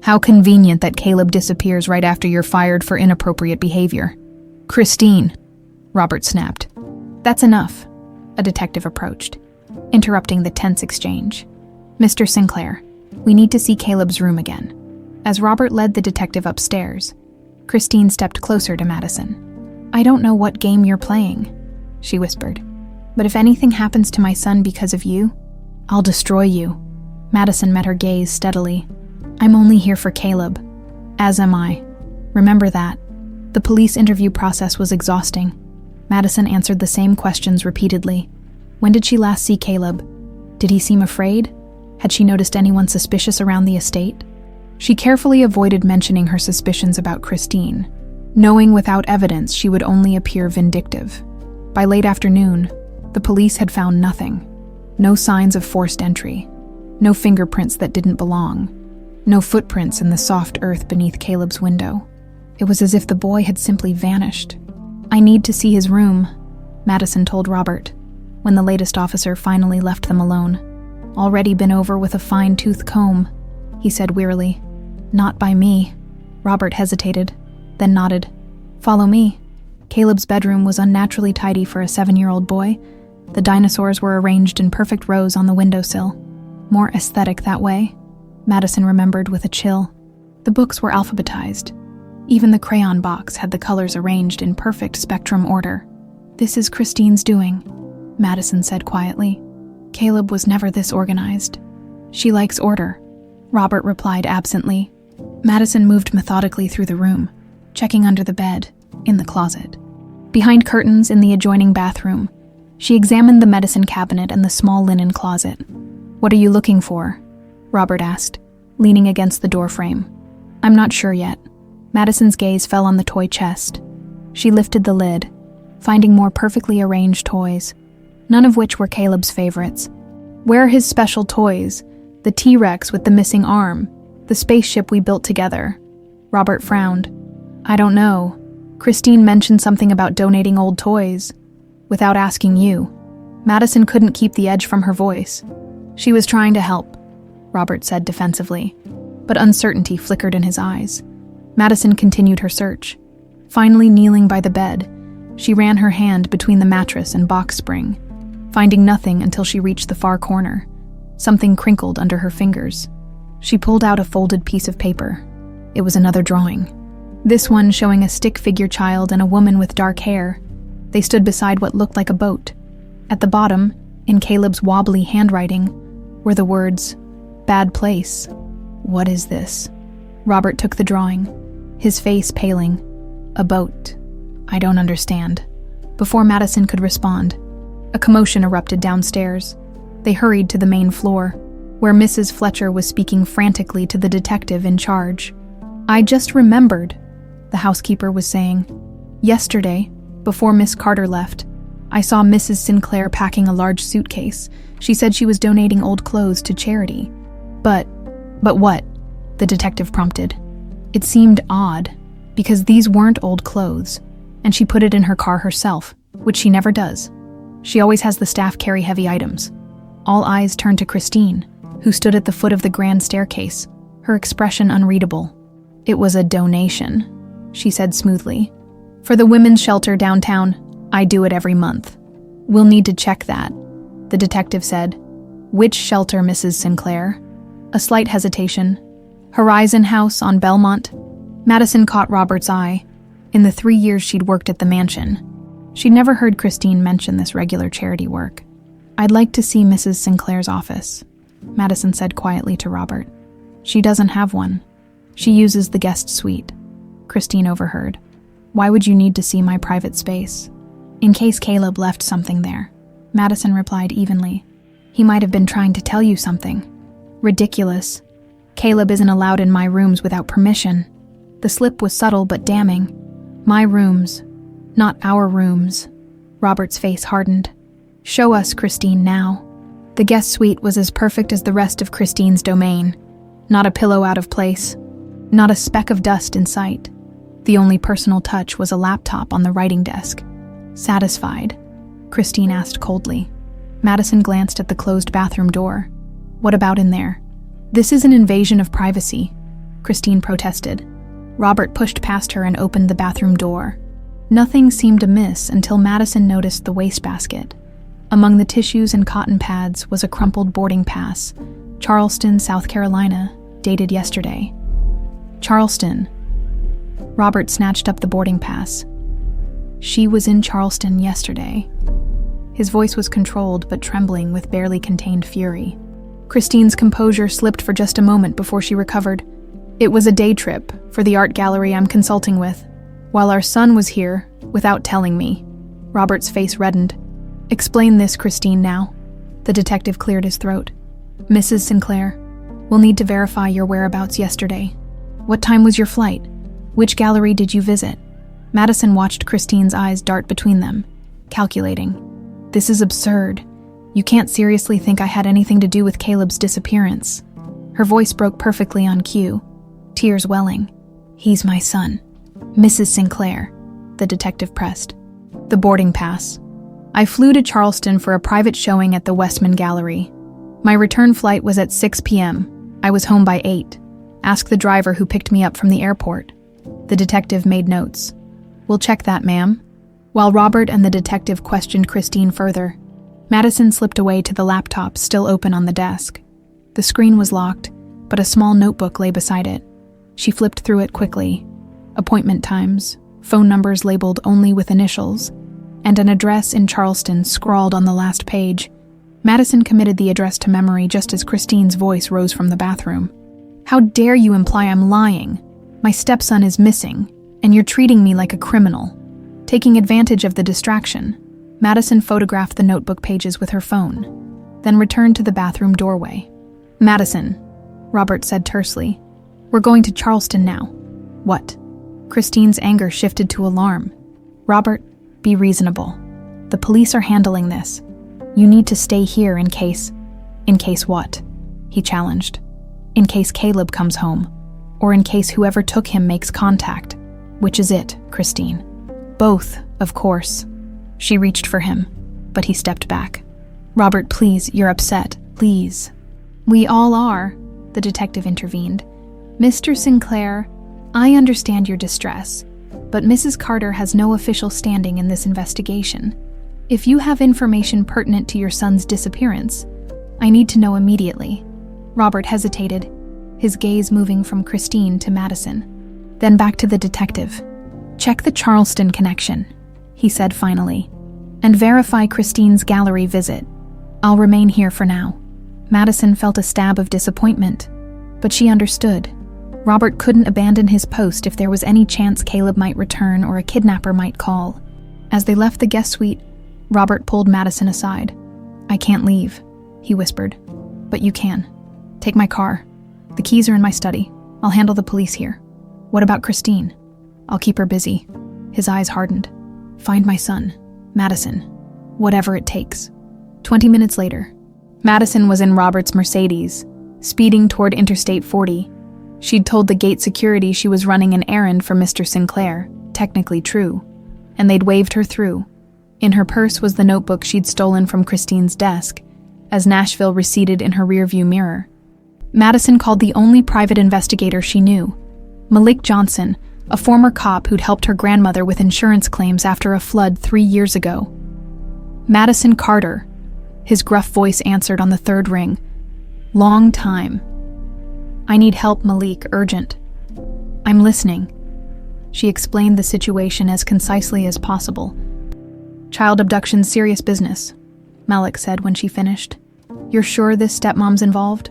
How convenient that Caleb disappears right after you're fired for inappropriate behavior. Christine, Robert snapped. That's enough, a detective approached, interrupting the tense exchange. Mr. Sinclair, we need to see Caleb's room again. As Robert led the detective upstairs, Christine stepped closer to Madison. I don't know what game you're playing, she whispered, but if anything happens to my son because of you, I'll destroy you. Madison met her gaze steadily. I'm only here for Caleb, as am I. Remember that. The police interview process was exhausting. Madison answered the same questions repeatedly. When did she last see Caleb? Did he seem afraid? Had she noticed anyone suspicious around the estate? She carefully avoided mentioning her suspicions about Christine, knowing without evidence she would only appear vindictive. By late afternoon, the police had found nothing. No signs of forced entry. No fingerprints that didn't belong. No footprints in the soft earth beneath Caleb's window. It was as if the boy had simply vanished. "I need to see his room," Madison told Robert, when the latest officer finally left them alone. "Already been over with a fine-tooth comb," he said wearily. "Not by me." Robert hesitated, then nodded. "Follow me." Caleb's bedroom was unnaturally tidy for a 7-year-old boy. The dinosaurs were arranged in perfect rows on the windowsill. More aesthetic that way, Madison remembered with a chill. The books were alphabetized. Even the crayon box had the colors arranged in perfect spectrum order. "This is Christine's doing," Madison said quietly. "Caleb was never this organized." "She likes order," Robert replied absently. Madison moved methodically through the room, checking under the bed, in the closet. Behind curtains in the adjoining bathroom, she examined the medicine cabinet and the small linen closet. "What are you looking for?" Robert asked, leaning against the doorframe. "I'm not sure yet." Madison's gaze fell on the toy chest. She lifted the lid, finding more perfectly arranged toys, none of which were Caleb's favorites. "Where are his special toys? The T-Rex with the missing arm, the spaceship we built together?" Robert frowned. "I don't know. Christine mentioned something about donating old toys, without asking you." Madison couldn't keep the edge from her voice. "She was trying to help," Robert said defensively, but uncertainty flickered in his eyes. Madison continued her search. Finally kneeling by the bed, she ran her hand between the mattress and box spring, finding nothing until she reached the far corner. Something crinkled under her fingers. She pulled out a folded piece of paper. It was another drawing. This one showing a stick figure child and a woman with dark hair. They stood beside what looked like a boat. At the bottom, in Caleb's wobbly handwriting, were the words, "Bad place." "What is this?" Robert took the drawing, his face paling. "A boat. I don't understand." Before Madison could respond, a commotion erupted downstairs. They hurried to the main floor, where Mrs. Fletcher was speaking frantically to the detective in charge. "I just remembered," the housekeeper was saying. "Yesterday, before Miss Carter left, I saw Mrs. Sinclair packing a large suitcase. She said she was donating old clothes to charity." But what?" the detective prompted. It seemed odd, because these weren't old clothes, and she put it in her car herself, which she never does. She always has the staff carry heavy items. All eyes turned to Christine, who stood at the foot of the grand staircase, her expression unreadable. "It was a donation," she said smoothly. "For the women's shelter downtown. I do it every month." "We'll need to check that," the detective said. "Which shelter, Mrs. Sinclair?" A slight hesitation. "Horizon House on Belmont." Madison caught Robert's eye. In the 3 years she'd worked at the mansion, she'd never heard Christine mention this regular charity work. "I'd like to see Mrs. Sinclair's office," Madison said quietly to Robert. "She doesn't have one. She uses the guest suite." Christine overheard. "Why would you need to see my private space?" "In case Caleb left something there," Madison replied evenly. "He might have been trying to tell you something." "Ridiculous. Caleb isn't allowed in my rooms without permission." The slip was subtle but damning. "My rooms, not our rooms." Robert's face hardened. "Show us, Christine, now." The guest suite was as perfect as the rest of Christine's domain. Not a pillow out of place. Not a speck of dust in sight. The only personal touch was a laptop on the writing desk. "Satisfied?" Christine asked coldly. Madison glanced at the closed bathroom door. "What about in there?" "This is an invasion of privacy," Christine protested. Robert pushed past her and opened the bathroom door. Nothing seemed amiss until Madison noticed the wastebasket. Among the tissues and cotton pads was a crumpled boarding pass. Charleston, South Carolina, dated yesterday. Charleston. Robert snatched up the boarding pass. She was in Charleston yesterday. His voice was controlled but trembling with barely contained fury. Christine's composure slipped for just a moment before she recovered. "It was a day trip for the art gallery I'm consulting with, while our son was here without telling me." Robert's face reddened. "Explain this, Christine, now." The detective cleared his throat. "Mrs. Sinclair, we'll need to verify your whereabouts yesterday. What time was your flight? Which gallery did you visit?" Madison watched Christine's eyes dart between them, calculating. "This is absurd. You can't seriously think I had anything to do with Caleb's disappearance. Her voice broke perfectly on cue, tears welling. He's my son. Mrs. Sinclair, the detective pressed. The boarding pass. I flew to Charleston for a private showing at the Westman Gallery. My return flight was at 6 p.m. I was home by 8. Ask the driver who picked me up from the airport. The detective made notes. We'll check that, ma'am. While Robert and the detective questioned Christine further, Madison slipped away to the laptop still open on the desk. The screen was locked, but a small notebook lay beside it. She flipped through it quickly. Appointment times, phone numbers labeled only with initials, and an address in Charleston scrawled on the last page. Madison committed the address to memory just as Christine's voice rose from the bathroom. How dare you imply I'm lying? My stepson is missing, and you're treating me like a criminal. Taking advantage of the distraction, Madison photographed the notebook pages with her phone, then returned to the bathroom doorway. Madison, Robert said tersely, we're going to Charleston now. What? Christine's anger shifted to alarm. Robert, be reasonable. The police are handling this. You need to stay here in case... In case what? He challenged. In case Caleb comes home, or in case whoever took him makes contact. Which is it, Christine? Both, of course. She reached for him, but he stepped back. Robert, please, you're upset. Please. We all are, the detective intervened. Mr. Sinclair, I understand your distress, but Mrs. Carter has no official standing in this investigation. If you have information pertinent to your son's disappearance, I need to know immediately. Robert hesitated, his gaze moving from Christine to Madison, then back to the detective. Check the Charleston connection, he said finally, and verify Christine's gallery visit. I'll remain here for now. Madison felt a stab of disappointment, but she understood. Robert couldn't abandon his post if there was any chance Caleb might return or a kidnapper might call. As they left the guest suite, Robert pulled Madison aside. I can't leave, he whispered. But you can. Take my car. The keys are in my study. I'll handle the police here. What about Christine? I'll keep her busy. His eyes hardened. Find my son, Madison. Whatever it takes. 20 minutes later, Madison was in Robert's Mercedes, speeding toward Interstate 40. She'd told the gate security she was running an errand for Mr. Sinclair, technically true, and they'd waved her through. In her purse was the notebook she'd stolen from Christine's desk, as Nashville receded in her rearview mirror. Madison called the only private investigator she knew, Malik Johnson, a former cop who'd helped her grandmother with insurance claims after a flood 3 years ago. Madison Carter, his gruff voice answered on the third ring. Long time. I need help, Malik, urgent. I'm listening. She explained the situation as concisely as possible. Child abduction's serious business, Malik said when she finished. You're sure this stepmom's involved?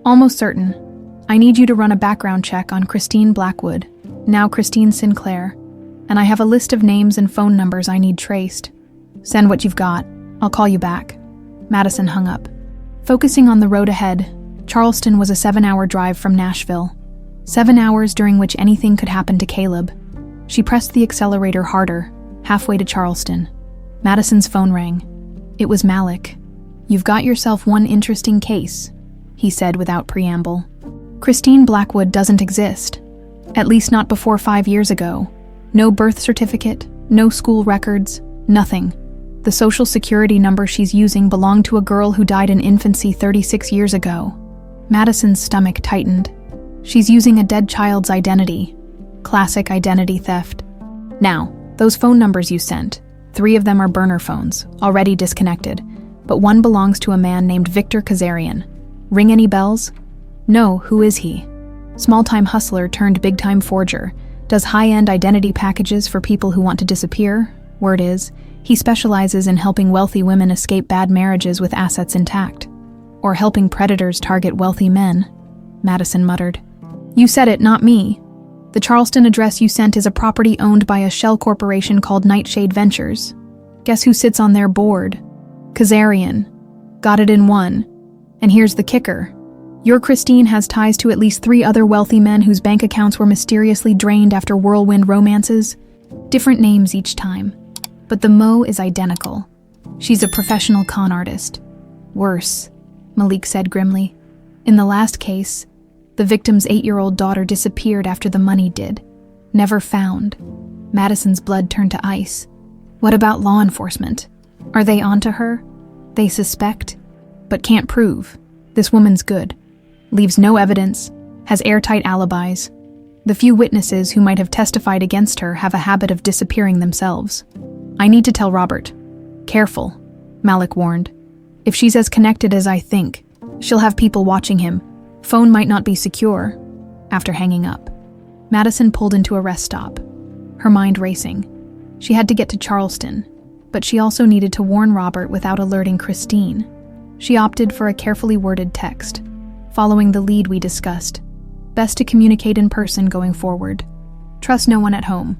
Almost certain. I need you to run a background check on Christine Blackwood, now Christine Sinclair, and I have a list of names and phone numbers I need traced. Send what you've got. I'll call you back. Madison hung up. Focusing on the road ahead, Charleston was a 7-hour drive from Nashville. 7 hours during which anything could happen to Caleb. She pressed the accelerator harder, halfway to Charleston. Madison's phone rang. It was Malik. You've got yourself one interesting case, he said without preamble. Christine Blackwood doesn't exist. At least not before 5 years ago. No birth certificate, no school records, nothing. The social security number she's using belonged to a girl who died in infancy 36 years ago. Madison's stomach tightened. She's using a dead child's identity. Classic identity theft. Now, those phone numbers you sent, 3 of them are burner phones, already disconnected, but one belongs to a man named Victor Kazarian. Ring any bells? No, who is he? Small-time hustler turned big-time forger. Does high-end identity packages for people who want to disappear. Word is, he specializes in helping wealthy women escape bad marriages with assets intact. Or helping predators target wealthy men, Madison muttered. You said it, not me. The Charleston address you sent is a property owned by a shell corporation called Nightshade Ventures. Guess who sits on their board? Kazarian. Got it in one. And here's the kicker. Your Christine has ties to at least 3 other wealthy men whose bank accounts were mysteriously drained after whirlwind romances. Different names each time. But the mo is identical. She's a professional con artist. Worse, Malik said grimly. In the last case, the victim's 8-year-old daughter disappeared after the money did. Never found. Madison's blood turned to ice. What about law enforcement? Are they onto her? They suspect, but can't prove. This woman's good. Leaves no evidence, has airtight alibis. The few witnesses who might have testified against her have a habit of disappearing themselves. I need to tell Robert. Careful, Malik warned. If she's as connected as I think, she'll have people watching him. Phone might not be secure. After hanging up, Madison pulled into a rest stop, her mind racing. She had to get to Charleston, but she also needed to warn Robert without alerting Christine. She opted for a carefully worded text, following the lead we discussed. Best to communicate in person going forward. Trust no one at home,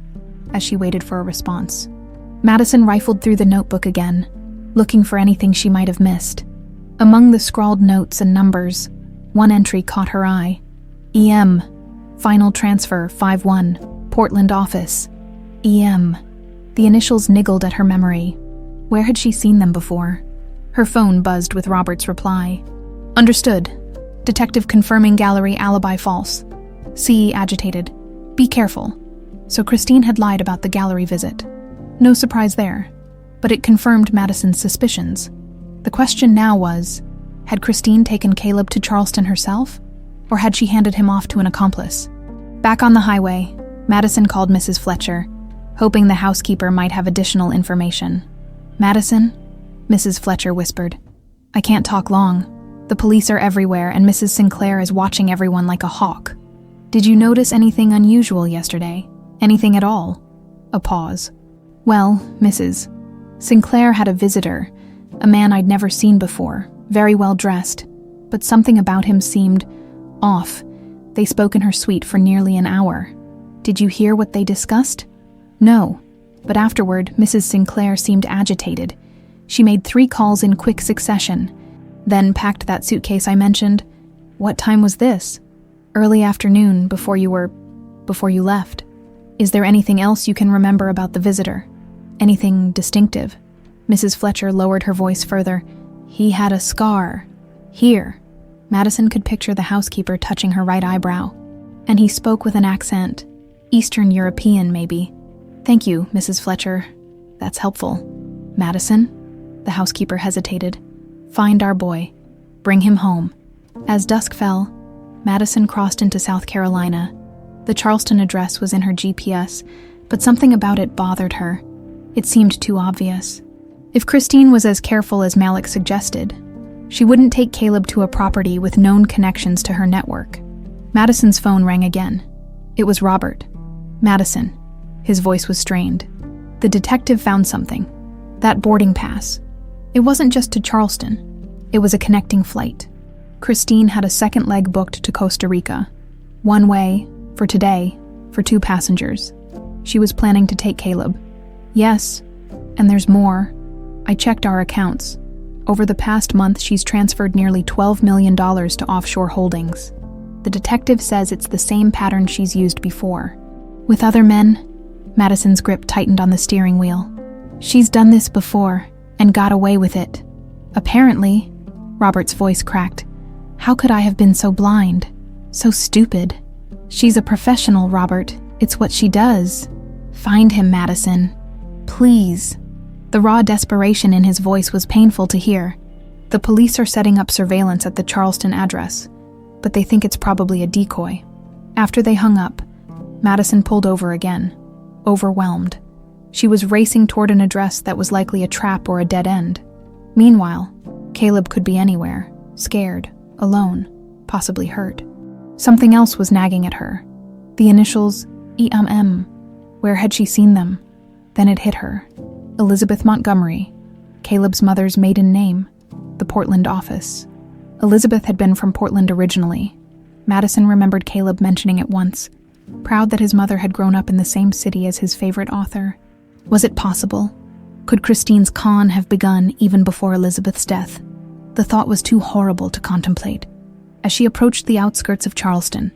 as she waited for a response. Madison rifled through the notebook again, looking for anything she might have missed. Among the scrawled notes and numbers, one entry caught her eye. EM, final transfer 51, Portland office. EM. The initials niggled at her memory. Where had she seen them before? Her phone buzzed with Robert's reply. Understood. Detective confirming gallery alibi false. C agitated. Be careful. So Christine had lied about the gallery visit. No surprise there, but it confirmed Madison's suspicions. The question now was, had Christine taken Caleb to Charleston herself, or had she handed him off to an accomplice? Back on the highway, Madison called Mrs. Fletcher, hoping the housekeeper might have additional information. Madison? Mrs. Fletcher whispered. I can't talk long. The police are everywhere, and Mrs. Sinclair is watching everyone like a hawk. Did you notice anything unusual yesterday? Anything at all? A pause. Well, Mrs. Sinclair had a visitor, a man I'd never seen before, very well dressed, but something about him seemed off. They spoke in her suite for nearly an hour. Did you hear what they discussed? No, but afterward, Mrs. Sinclair seemed agitated. She made 3 calls in quick succession, then packed that suitcase I mentioned. What time was this? Early afternoon, before you left. Is there anything else you can remember about the visitor? Anything distinctive? Mrs. Fletcher lowered her voice further. He had a scar. Here. Madison could picture the housekeeper touching her right eyebrow. And he spoke with an accent. Eastern European, maybe. Thank you, Mrs. Fletcher. That's helpful. Madison? The housekeeper hesitated. Find our boy. Bring him home. As dusk fell, Madison crossed into South Carolina. The Charleston address was in her GPS, but something about it bothered her. It seemed too obvious. If Christine was as careful as Malik suggested, she wouldn't take Caleb to a property with known connections to her network. Madison's phone rang again. It was Robert. Madison. His voice was strained. The detective found something. That boarding pass. It wasn't just to Charleston. It was a connecting flight. Christine had a second leg booked to Costa Rica. One way, for today, for 2 passengers. She was planning to take Caleb. Yes, and there's more. I checked our accounts. Over the past month, she's transferred nearly $12 million to offshore holdings. The detective says it's the same pattern she's used before. With other men, Madison's grip tightened on the steering wheel. She's done this before, and got away with it. Apparently, Robert's voice cracked. How could I have been so blind? So stupid. She's a professional, Robert. It's what she does. Find him, Madison. Please. The raw desperation in his voice was painful to hear. The police are setting up surveillance at the Charleston address, but they think it's probably a decoy. After they hung up, Madison pulled over again, overwhelmed. She was racing toward an address that was likely a trap or a dead end. Meanwhile, Caleb could be anywhere, scared, alone, possibly hurt. Something else was nagging at her. The initials EMM. Where had she seen them? Then it hit her. Elizabeth Montgomery, Caleb's mother's maiden name, the Portland office. Elizabeth had been from Portland originally. Madison remembered Caleb mentioning it once, proud that his mother had grown up in the same city as his favorite author. Was it possible? Could Christine's con have begun even before Elizabeth's death? The thought was too horrible to contemplate. As she approached the outskirts of Charleston,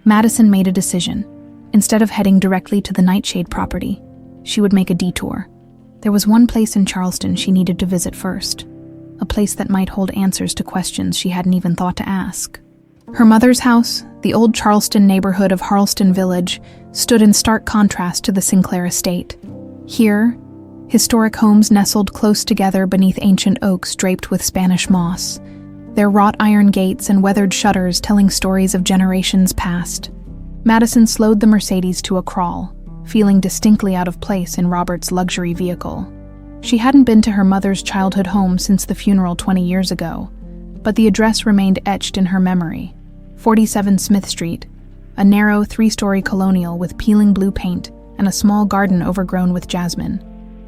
Madison made a decision. Instead of heading directly to the Nightshade property, she would make a detour. There was one place in Charleston she needed to visit first. a place that might hold answers to questions she hadn't even thought to ask. Her mother's house, the old Charleston neighborhood of Charleston Village, stood in stark contrast to the Sinclair estate. Here, historic homes nestled close together beneath ancient oaks draped with Spanish moss, their wrought iron gates and weathered shutters telling stories of generations past. Madison slowed the Mercedes to a crawl, feeling distinctly out of place in Robert's luxury vehicle. She hadn't been to her mother's childhood home since the funeral 20 years ago, but the address remained etched in her memory. 47 Smith Street, a narrow 3-story colonial with peeling blue paint and a small garden overgrown with jasmine.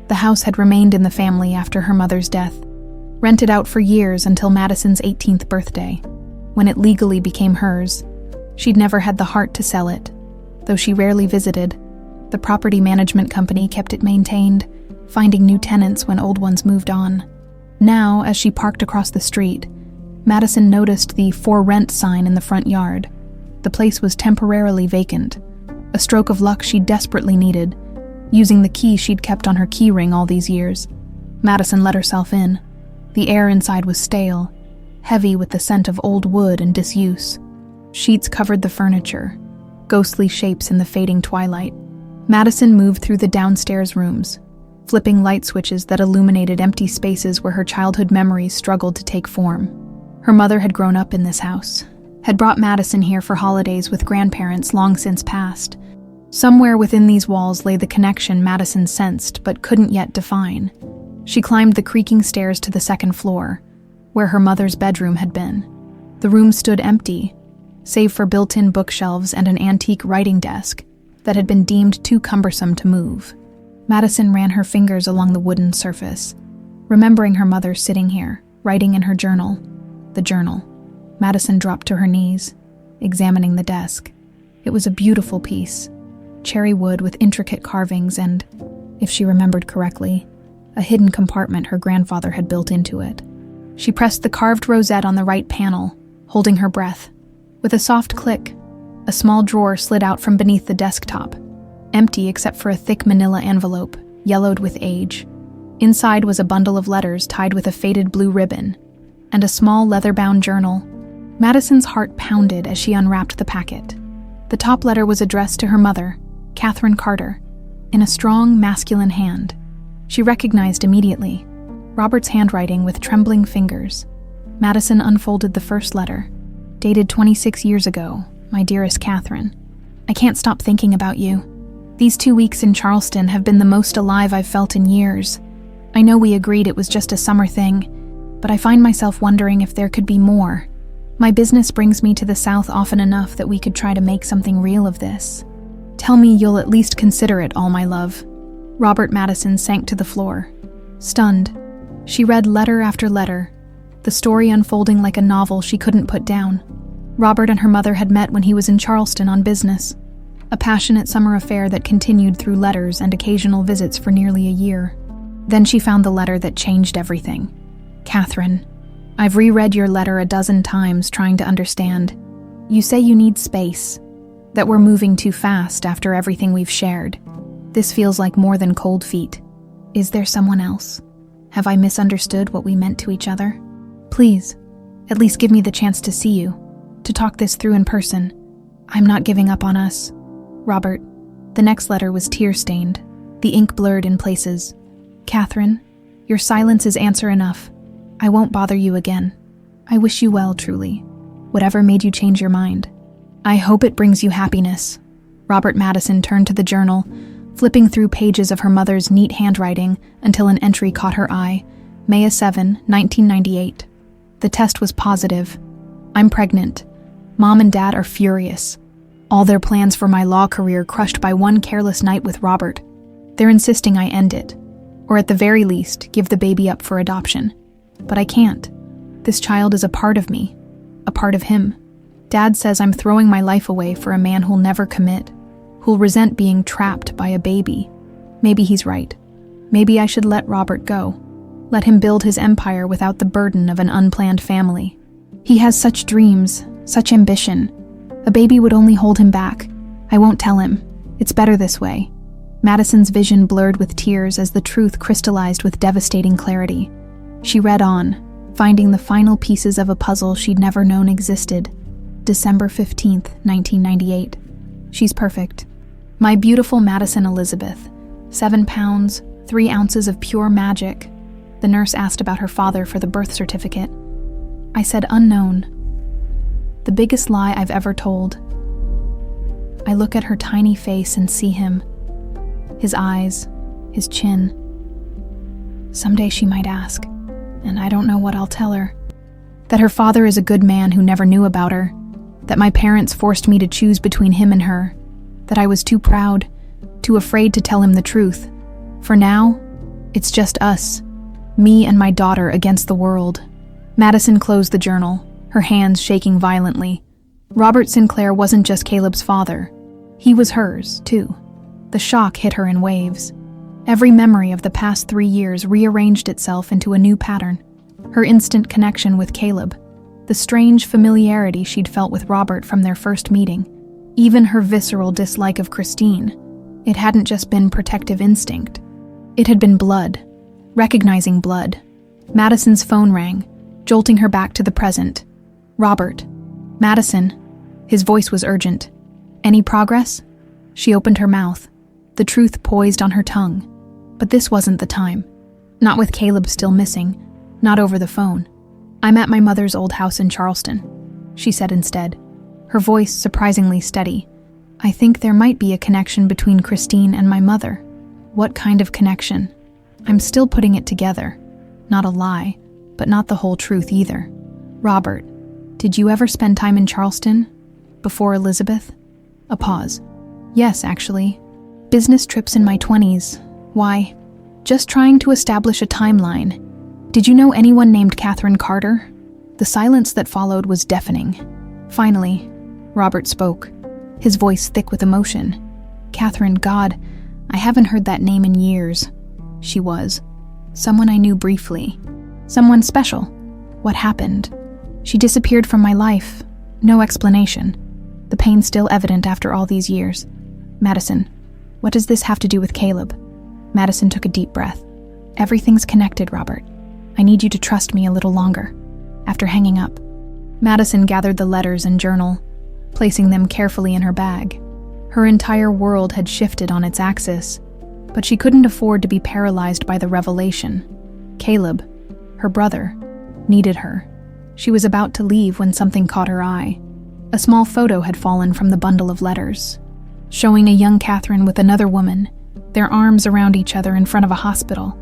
The house had remained in the family after her mother's death, rented out for years until Madison's 18th birthday, when it legally became hers. She'd never had the heart to sell it. Though she rarely visited, the property management company kept it maintained, finding new tenants when old ones moved on. Now, as she parked across the street, Madison noticed the "For Rent" sign in the front yard. The place was temporarily vacant, a stroke of luck she desperately needed, using the key she'd kept on her key ring all these years. Madison let herself in. The air inside was stale, heavy with the scent of old wood and disuse. Sheets covered the furniture, ghostly shapes in the fading twilight. Madison moved through the downstairs rooms, flipping light switches that illuminated empty spaces where her childhood memories struggled to take form. Her mother had grown up in this house, had brought Madison here for holidays with grandparents long since passed. Somewhere within these walls lay the connection Madison sensed but couldn't yet define. She climbed the creaking stairs to the second floor, where her mother's bedroom had been. The room stood empty, save for built-in bookshelves and an antique writing desk that had been deemed too cumbersome to move. Madison ran her fingers along the wooden surface, remembering her mother sitting here, writing in her journal. The journal. Madison dropped to her knees, examining the desk. It was a beautiful piece, cherry wood with intricate carvings and, if she remembered correctly, a hidden compartment her grandfather had built into it. She pressed the carved rosette on the right panel, holding her breath. With a soft click, a small drawer slid out from beneath the desktop, empty except for a thick manila envelope, yellowed with age. Inside was a bundle of letters tied with a faded blue ribbon, and a small leather-bound journal. Madison's heart pounded as she unwrapped the packet. The top letter was addressed to her mother, Catherine Carter, in a strong, masculine hand. She recognized immediately Robert's handwriting with trembling fingers. Madison unfolded the first letter. Dated 26 years ago, my dearest Catherine. I can't stop thinking about you. These 2 weeks in Charleston have been the most alive I've felt in years. I know we agreed it was just a summer thing, but I find myself wondering if there could be more. My business brings me to the South often enough that we could try to make something real of this. Tell me you'll at least consider it, all my love. Robert Madison sank to the floor. Stunned, she read letter after letter, the story unfolding like a novel she couldn't put down. Robert and her mother had met when he was in Charleston on business, a passionate summer affair that continued through letters and occasional visits for nearly a year. Then she found the letter that changed everything. Catherine, I've reread your letter a dozen times trying to understand. You say you need space, that we're moving too fast after everything we've shared. This feels like more than cold feet. Is there someone else? Have I misunderstood what we meant to each other? Please, at least give me the chance to see you, to talk this through in person. I'm not giving up on us. Robert. The next letter was tear-stained, the ink blurred in places. Catherine, your silence is answer enough. I won't bother you again. I wish you well, truly. Whatever made you change your mind. I hope it brings you happiness. Robert Madison turned to the journal, flipping through pages of her mother's neat handwriting until an entry caught her eye. May 7, 1998. The test was positive. I'm pregnant. Mom and Dad are furious. All their plans for my law career crushed by one careless night with Robert. They're insisting I end it, or at the very least, give the baby up for adoption. But I can't. This child is a part of me, a part of him. Dad says I'm throwing my life away for a man who'll never commit, who'll resent being trapped by a baby. Maybe he's right. Maybe I should let Robert go. Let him build his empire without the burden of an unplanned family. He has such dreams, such ambition. A baby would only hold him back. I won't tell him. It's better this way. Madison's vision blurred with tears as the truth crystallized with devastating clarity. She read on. finding the final pieces of a puzzle she'd never known existed. December 15th, 1998. She's perfect. My beautiful Madison Elizabeth. 7 pounds, 3 ounces of pure magic. The nurse asked about her father for the birth certificate. I said unknown. The biggest lie I've ever told. I look at her tiny face and see him. His eyes, his chin. Someday she might ask, and I don't know what I'll tell her. That her father is a good man who never knew about her. That my parents forced me to choose between him and her. That I was too proud, too afraid to tell him the truth. For now, it's just us. Me and my daughter against the world. Madison closed the journal, her hands shaking violently. Robert Sinclair wasn't just Caleb's father. He was hers, too. The shock hit her in waves. Every memory of the past 3 years rearranged itself into a new pattern. Her instant connection with Caleb, the strange familiarity she'd felt with Robert from their first meeting, even her visceral dislike of Christine. It hadn't just been protective instinct. It had been blood, recognizing blood. Madison's phone rang, jolting her back to the present. Robert. Madison. His voice was urgent. Any progress? She opened her mouth, the truth poised on her tongue. But this wasn't the time. Not with Caleb still missing, not over the phone. I'm at my mother's old house in Charleston, she said instead, her voice surprisingly steady. I think there might be a connection between Christine and my mother. What kind of connection? I'm still putting it together. Not a lie, but not the whole truth either. Robert, did you ever spend time in Charleston? Before Elizabeth? A pause. Yes, actually. Business trips in my 20s. Why? Just trying to establish a timeline. Did you know anyone named Catherine Carter? The silence that followed was deafening. Finally, Robert spoke, his voice thick with emotion. Catherine, God, I haven't heard that name in years. She was. Someone I knew briefly. Someone special. What happened? She disappeared from my life. No explanation. The pain still evident after all these years. Madison, what does this have to do with Caleb? Madison took a deep breath. Everything's connected, Robert. I need you to trust me a little longer. After hanging up, Madison gathered the letters and journal, placing them carefully in her bag. Her entire world had shifted on its axis, but she couldn't afford to be paralyzed by the revelation. Caleb, her brother, needed her. She was about to leave when something caught her eye. A small photo had fallen from the bundle of letters, showing a young Catherine with another woman, their arms around each other in front of a hospital.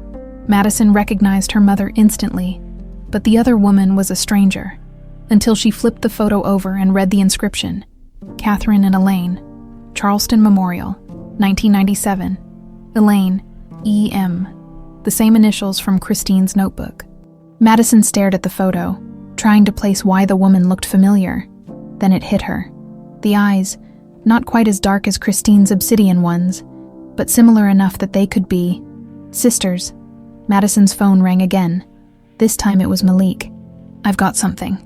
Madison recognized her mother instantly, but the other woman was a stranger, until she flipped the photo over and read the inscription. Catherine and Elaine, Charleston Memorial, 1997. Elaine, E.M., the same initials from Christine's notebook. Madison stared at the photo, trying to place why the woman looked familiar. Then it hit her. The eyes, not quite as dark as Christine's obsidian ones, but similar enough that they could be sisters. Madison's phone rang again. This time it was Malik. I've got something,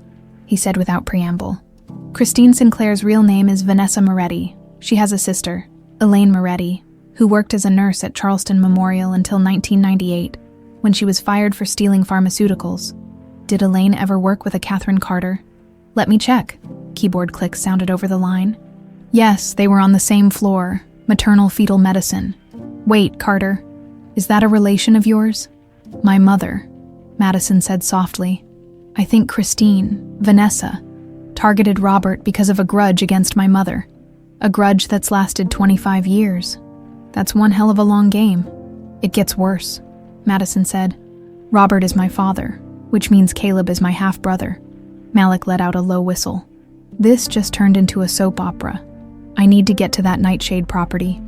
he said without preamble. Christine Sinclair's real name is Vanessa Moretti. She has a sister, Elaine Moretti, who worked as a nurse at Charleston Memorial until 1998, when she was fired for stealing pharmaceuticals. Did Elaine ever work with a Catherine Carter? Let me check. Keyboard clicks sounded over the line. Yes, they were on the same floor, maternal fetal medicine. Wait, Carter, is that a relation of yours? My mother, Madison said softly. I think Christine, Vanessa, targeted Robert because of a grudge against my mother. A grudge that's lasted 25 years. That's one hell of a long game. It gets worse, Madison said. Robert is my father, which means Caleb is my half-brother. Malik let out a low whistle. This just turned into a soap opera. I need to get to that Nightshade property.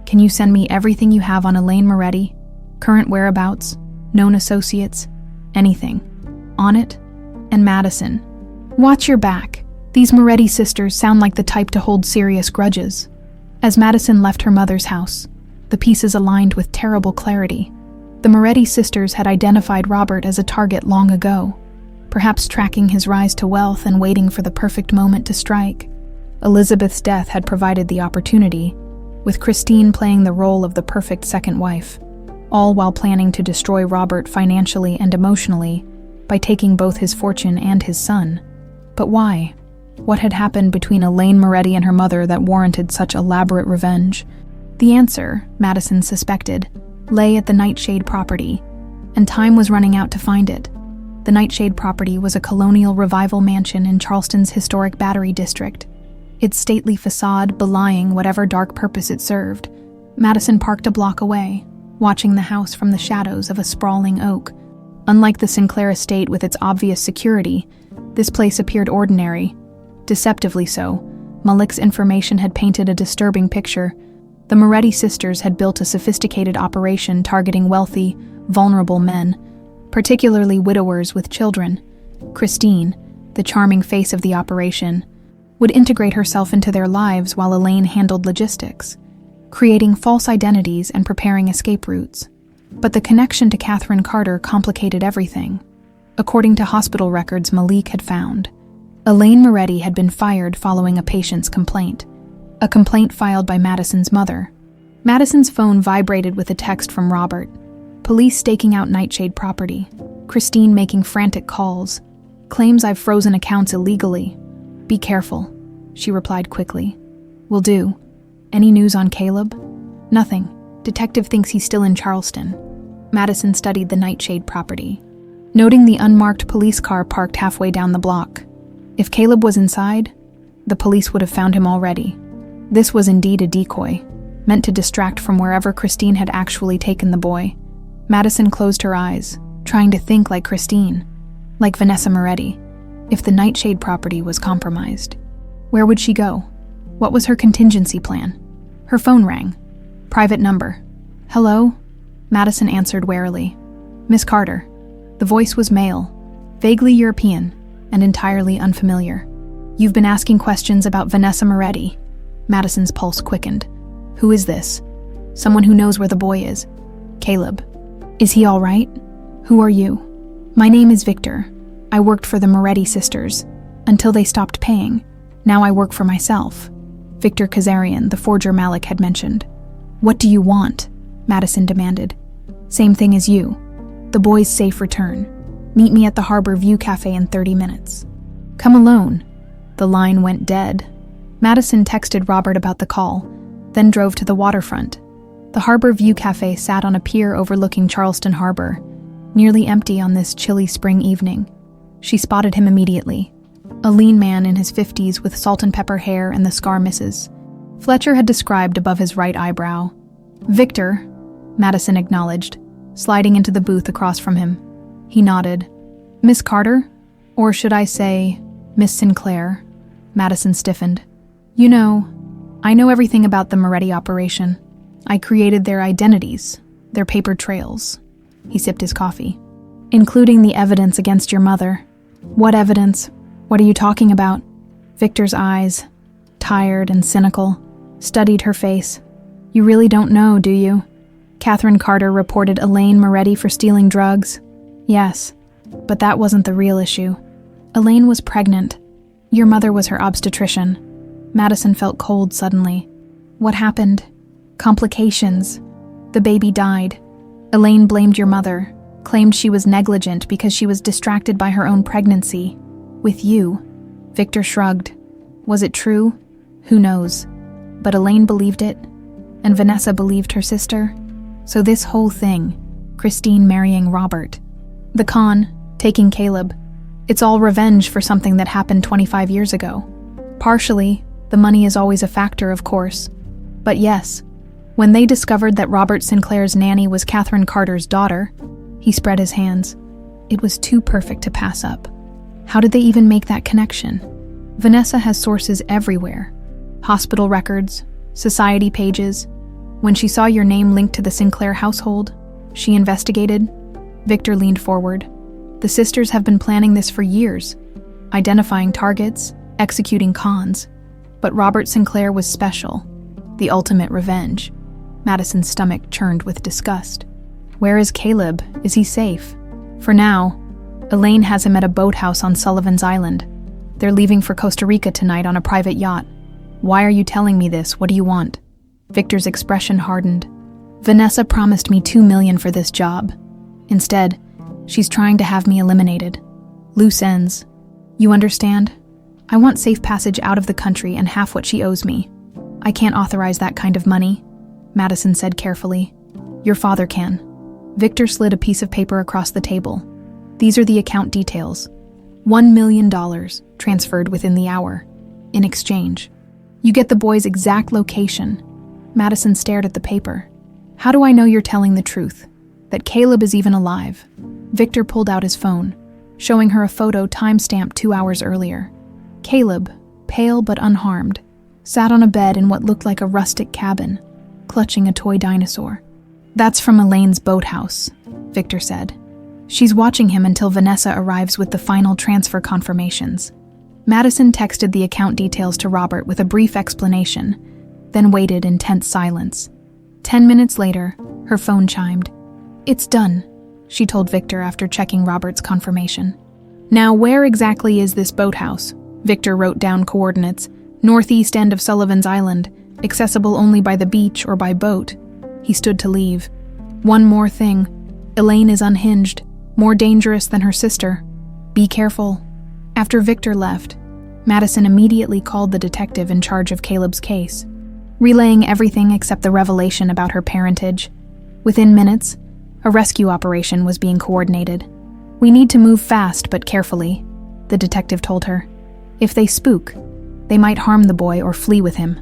Can you send me everything you have on Elaine Moretti? Current whereabouts, known associates, anything. On it? And Madison. Watch your back. These Moretti sisters sound like the type to hold serious grudges. As Madison left her mother's house, the pieces aligned with terrible clarity. The Moretti sisters had identified Robert as a target long ago, perhaps tracking his rise to wealth and waiting for the perfect moment to strike. Elizabeth's death had provided the opportunity, with Christine playing the role of the perfect second wife, all while planning to destroy Robert financially and emotionally by taking both his fortune and his son. But why? What had happened between Elaine Moretti and her mother that warranted such elaborate revenge? The answer, Madison suspected, lay at the Nightshade property, and time was running out to find it. The Nightshade property was a colonial revival mansion in Charleston's historic Battery District, its stately facade belying whatever dark purpose it served. Madison parked a block away, watching the house from the shadows of a sprawling oak. Unlike the Sinclair estate with its obvious security, this place appeared ordinary. Deceptively so. Malik's information had painted a disturbing picture. The Moretti sisters had built a sophisticated operation targeting wealthy, vulnerable men, particularly widowers with children. Christine, the charming face of the operation, would integrate herself into their lives while Elaine handled logistics, creating false identities and preparing escape routes. But the connection to Catherine Carter complicated everything. According to hospital records Malik had found, Elaine Moretti had been fired following a patient's complaint, a complaint filed by Madison's mother. Madison's phone vibrated with a text from Robert. Police staking out Nightshade property. Christine making frantic calls. Claims I've frozen accounts illegally. Be careful, she replied quickly. Will do. Any news on Caleb? Nothing. Detective thinks he's still in Charleston. Madison studied the Nightshade property, noting the unmarked police car parked halfway down the block. If Caleb was inside, the police would have found him already. This was indeed a decoy, meant to distract from wherever Christine had actually taken the boy. Madison closed her eyes, trying to think like Christine, like Vanessa Moretti. If the Nightshade property was compromised, where would she go? What was her contingency plan? Her phone rang. Private number. Hello? Madison answered warily. Miss Carter. The voice was male, vaguely European, and entirely unfamiliar. You've been asking questions about Vanessa Moretti. Madison's pulse quickened. Who is this? Someone who knows where the boy is. Caleb. Is he all right? Who are you? My name is Victor. I worked for the Moretti sisters, until they stopped paying. Now I work for myself. Victor Kazarian, the forger Malik had mentioned. What do you want? Madison demanded. Same thing as you. The boy's safe return. Meet me at the Harbor View Cafe in 30 minutes. Come alone. The line went dead. Madison texted Robert about the call, then drove to the waterfront. The Harbor View Cafe sat on a pier overlooking Charleston Harbor, nearly empty on this chilly spring evening. She spotted him immediately. A lean man in his 50s with salt and pepper hair and the scar misses. Fletcher had described above his right eyebrow. Victor, Madison acknowledged, sliding into the booth across from him. He nodded. Miss Carter? Or should I say, Miss Sinclair? Madison stiffened. You know, I know everything about the Moretti operation. I created their identities, their paper trails. He sipped his coffee. Including the evidence against your mother. What evidence? What are you talking about? Victor's eyes, tired and cynical, studied her face. You really don't know, do you? Catherine Carter reported Elaine Moretti for stealing drugs. Yes, but that wasn't the real issue. Elaine was pregnant. Your mother was her obstetrician. Madison felt cold suddenly. What happened? Complications. The baby died. Elaine blamed your mother, claimed she was negligent because she was distracted by her own pregnancy. With you. Victor shrugged. Was it true? Who knows? But Elaine believed it, and Vanessa believed her sister. So this whole thing, Christine marrying Robert, the con, taking Caleb, it's all revenge for something that happened 25 years ago. Partially, the money is always a factor, of course. But yes, when they discovered that Robert Sinclair's nanny was Catherine Carter's daughter, he spread his hands. It was too perfect to pass up. How did they even make that connection? Vanessa has sources everywhere. Hospital records, society pages. When she saw your name linked to the Sinclair household, she investigated. Victor leaned forward. The sisters have been planning this for years, identifying targets, executing cons. But Robert Sinclair was special, the ultimate revenge. Madison's stomach churned with disgust. Where is Caleb? Is he safe? For now, Elaine has him at a boathouse on Sullivan's Island. They're leaving for Costa Rica tonight on a private yacht. Why are you telling me this? What do you want? Victor's expression hardened. Vanessa promised me $2 million for this job. Instead, She's trying to have me eliminated. Loose ends. You understand? I want safe passage out of the country and half what she owes me. I can't authorize that kind of money, Madison said carefully. Your father can. Victor slid a piece of paper across the table. These are the account details. $1 million transferred within the hour. In exchange, you get the boy's exact location. Madison stared at the paper. How do I know you're telling the truth? That Caleb is even alive? Victor pulled out his phone, showing her a photo time-stamped 2 hours earlier. Caleb, pale but unharmed, sat on a bed in what looked like a rustic cabin, clutching a toy dinosaur. That's from Elaine's boathouse, Victor said. She's watching him until Vanessa arrives with the final transfer confirmations. Madison texted the account details to Robert with a brief explanation, then waited in tense silence. 10 minutes later, her phone chimed. It's done, she told Victor after checking Robert's confirmation. Now, where exactly is this boathouse? Victor wrote down coordinates. Northeast end of Sullivan's Island, accessible only by the beach or by boat. He stood to leave. One more thing. Elaine is unhinged, more dangerous than her sister. Be careful. After Victor left, Madison immediately called the detective in charge of Caleb's case, relaying everything except the revelation about her parentage. Within minutes, a rescue operation was being coordinated. We need to move fast but carefully, the detective told her. If they spook, they might harm the boy or flee with him.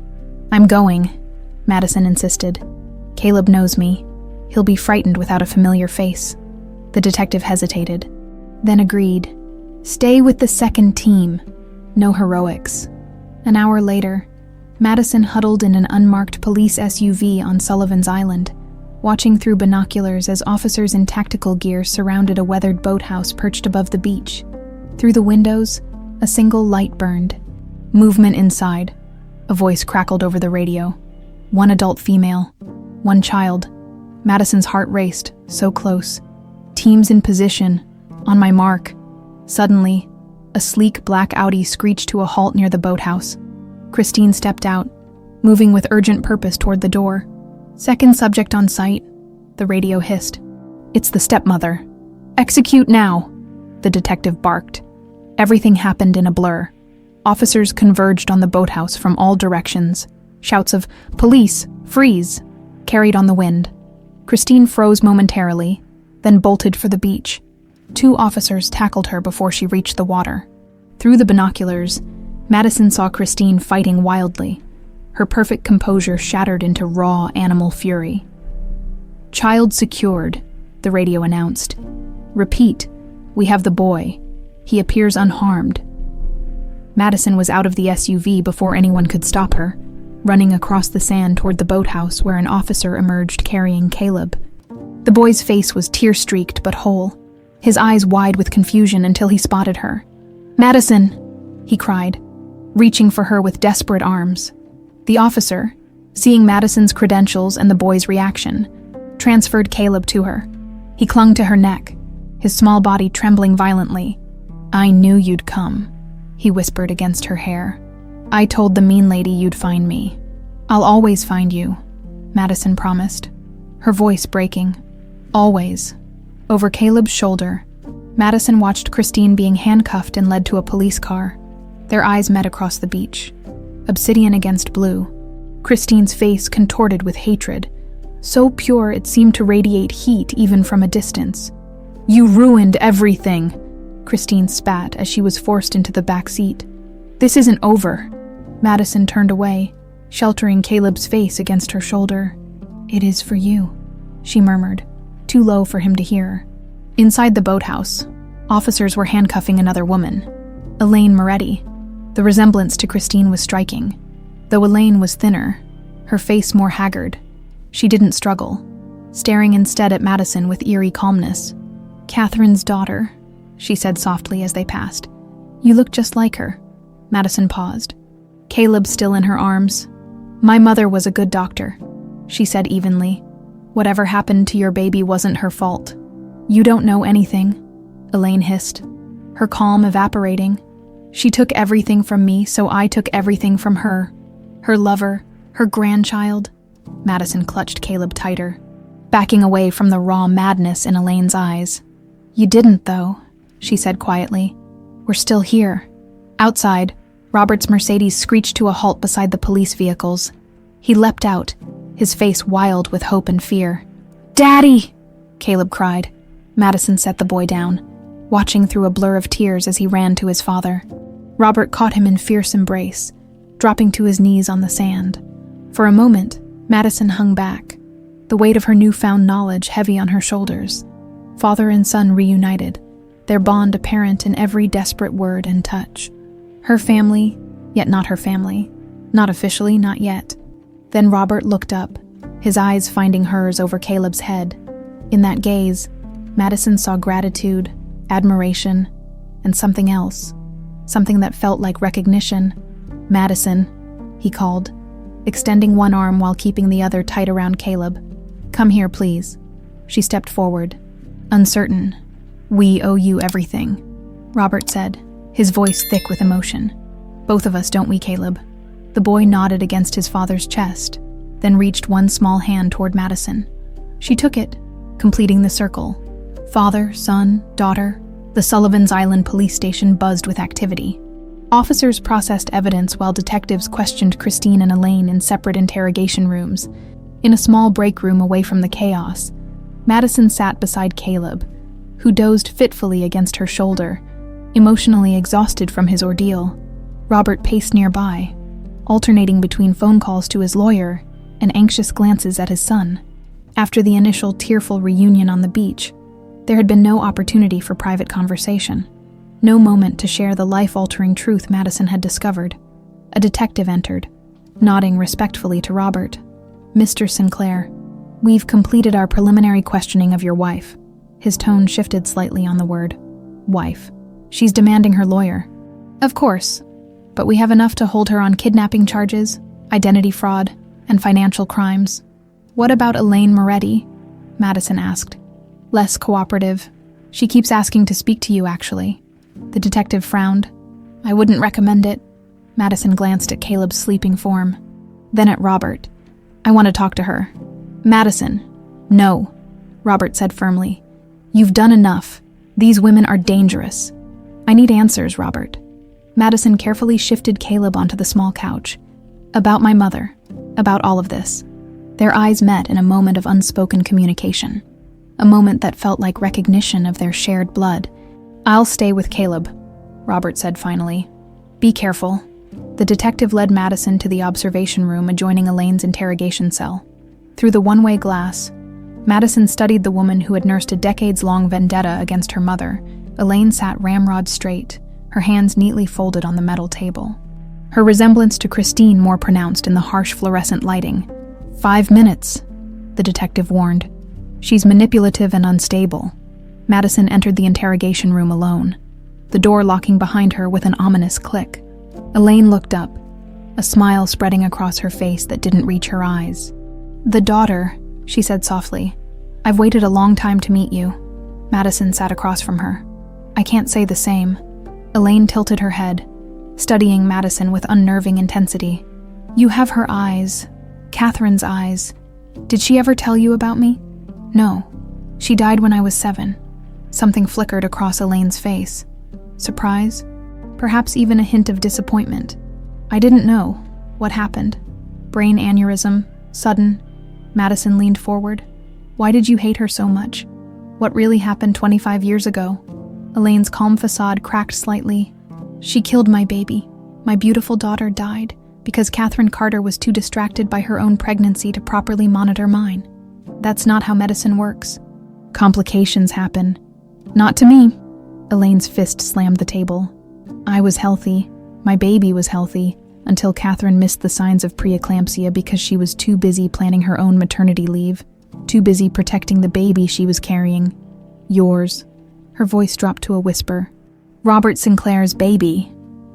I'm going, Madison insisted. Caleb knows me. He'll be frightened without a familiar face. The detective hesitated, then agreed. Stay with the second team. No heroics. An hour later, Madison huddled in an unmarked police SUV on Sullivan's Island, watching through binoculars as officers in tactical gear surrounded a weathered boathouse perched above the beach. Through the windows, a single light burned. Movement inside. A voice crackled over the radio. One adult female. One child. Madison's heart raced, so close. Teams in position. On my mark. Suddenly, a sleek black Audi screeched to a halt near the boathouse. Christine stepped out, moving with urgent purpose toward the door. Second subject on site, the radio hissed. It's the stepmother. Execute now, the detective barked. Everything happened in a blur. Officers converged on the boathouse from all directions. Shouts of, "Police! Freeze!" carried on the wind. Christine froze momentarily, then bolted for the beach. 2 officers tackled her before she reached the water. Through the binoculars, Madison saw Christine fighting wildly, her perfect composure shattered into raw animal fury. Child secured, the radio announced. Repeat, we have the boy. He appears unharmed. Madison was out of the SUV before anyone could stop her, running across the sand toward the boathouse where an officer emerged carrying Caleb. The boy's face was tear-streaked but whole, his eyes wide with confusion until he spotted her. "Madison!" he cried, reaching for her with desperate arms. The officer, seeing Madison's credentials and the boy's reaction, transferred Caleb to her. He clung to her neck, his small body trembling violently. "I knew you'd come," he whispered against her hair. "I told the mean lady you'd find me. I'll always find you," Madison promised, her voice breaking. Always. Over Caleb's shoulder, Madison watched Christine being handcuffed and led to a police car. Their eyes met across the beach. Obsidian against blue. Christine's face contorted with hatred, so pure it seemed to radiate heat even from a distance. "You ruined everything," Christine spat as she was forced into the back seat. "This isn't over." Madison turned away, sheltering Caleb's face against her shoulder. "It is for you," she murmured, too low for him to hear. Inside the boathouse, officers were handcuffing another woman, Elaine Moretti. The resemblance to Christine was striking. Though Elaine was thinner, her face more haggard, she didn't struggle, staring instead at Madison with eerie calmness. "Catherine's daughter," she said softly as they passed. "You look just like her." Madison paused. Caleb still in her arms. "My mother was a good doctor," she said evenly. "Whatever happened to your baby wasn't her fault." "You don't know anything," Elaine hissed, her calm evaporating. "She took everything from me, so I took everything from her. Her lover, her grandchild." Madison clutched Caleb tighter, backing away from the raw madness in Elaine's eyes. You didn't, though, she said quietly. We're still here. Outside, Robert's Mercedes screeched to a halt beside the police vehicles. He leapt out, his face wild with hope and fear. Daddy! Caleb cried. Madison set the boy down, watching through a blur of tears as he ran to his father. Robert caught him in fierce embrace, dropping to his knees on the sand. For a moment, Madison hung back, the weight of her newfound knowledge heavy on her shoulders. Father and son reunited, their bond apparent in every desperate word and touch. Her family, yet not her family. Not officially, not yet. Then Robert looked up, his eyes finding hers over Caleb's head. In that gaze, Madison saw gratitude, admiration, and something else. Something that felt like recognition. Madison, he called, extending one arm while keeping the other tight around Caleb. Come here, please. She stepped forward, uncertain. We owe you everything, Robert said, his voice thick with emotion. Both of us, don't we, Caleb? The boy nodded against his father's chest, then reached one small hand toward Madison. She took it, completing the circle. Father, son, daughter, the Sullivan's Island police station buzzed with activity. Officers processed evidence while detectives questioned Christine and Elaine in separate interrogation rooms. In a small break room away from the chaos, Madison sat beside Caleb, who dozed fitfully against her shoulder, emotionally exhausted from his ordeal. Robert paced nearby, alternating between phone calls to his lawyer and anxious glances at his son. After the initial tearful reunion on the beach, there had been no opportunity for private conversation, no moment to share the life-altering truth Madison had discovered. A detective entered, nodding respectfully to Robert. Mr. Sinclair, we've completed our preliminary questioning of your wife. His tone shifted slightly on the word wife. She's demanding her lawyer. Of course, but we have enough to hold her on kidnapping charges, identity fraud, and financial crimes. What about Elaine Moretti? Madison asked. Less cooperative. She keeps asking to speak to you, actually. The detective frowned. I wouldn't recommend it. Madison glanced at Caleb's sleeping form, then at Robert. I want to talk to her. Madison. No, Robert said firmly. You've done enough. These women are dangerous. I need answers, Robert. Madison carefully shifted Caleb onto the small couch. About my mother. About all of this. Their eyes met in a moment of unspoken communication. A moment that felt like recognition of their shared blood. I'll stay with Caleb, Robert said finally. Be careful. The detective led Madison to the observation room adjoining Elaine's interrogation cell. Through the one-way glass, Madison studied the woman who had nursed a decades-long vendetta against her mother. Elaine sat ramrod straight, her hands neatly folded on the metal table. Her resemblance to Christine more pronounced in the harsh fluorescent lighting. 5 minutes, the detective warned. She's manipulative and unstable. Madison entered the interrogation room alone, the door locking behind her with an ominous click. Elaine looked up, a smile spreading across her face that didn't reach her eyes. The daughter, she said softly. I've waited a long time to meet you. Madison sat across from her. I can't say the same. Elaine tilted her head, studying Madison with unnerving intensity. You have her eyes, Catherine's eyes. Did she ever tell you about me? No. She died when I was 7. Something flickered across Elaine's face. Surprise? Perhaps even a hint of disappointment. I didn't know. What happened? Brain aneurysm? Sudden? Madison leaned forward. Why did you hate her so much? What really happened 25 years ago? Elaine's calm facade cracked slightly. She killed my baby. My beautiful daughter died because Catherine Carter was too distracted by her own pregnancy to properly monitor mine. That's not how medicine works. Complications happen. Not to me. Elaine's fist slammed the table. I was healthy. My baby was healthy, until Catherine missed the signs of preeclampsia because she was too busy planning her own maternity leave, too busy protecting the baby she was carrying. Yours. Her voice dropped to a whisper. Robert Sinclair's baby.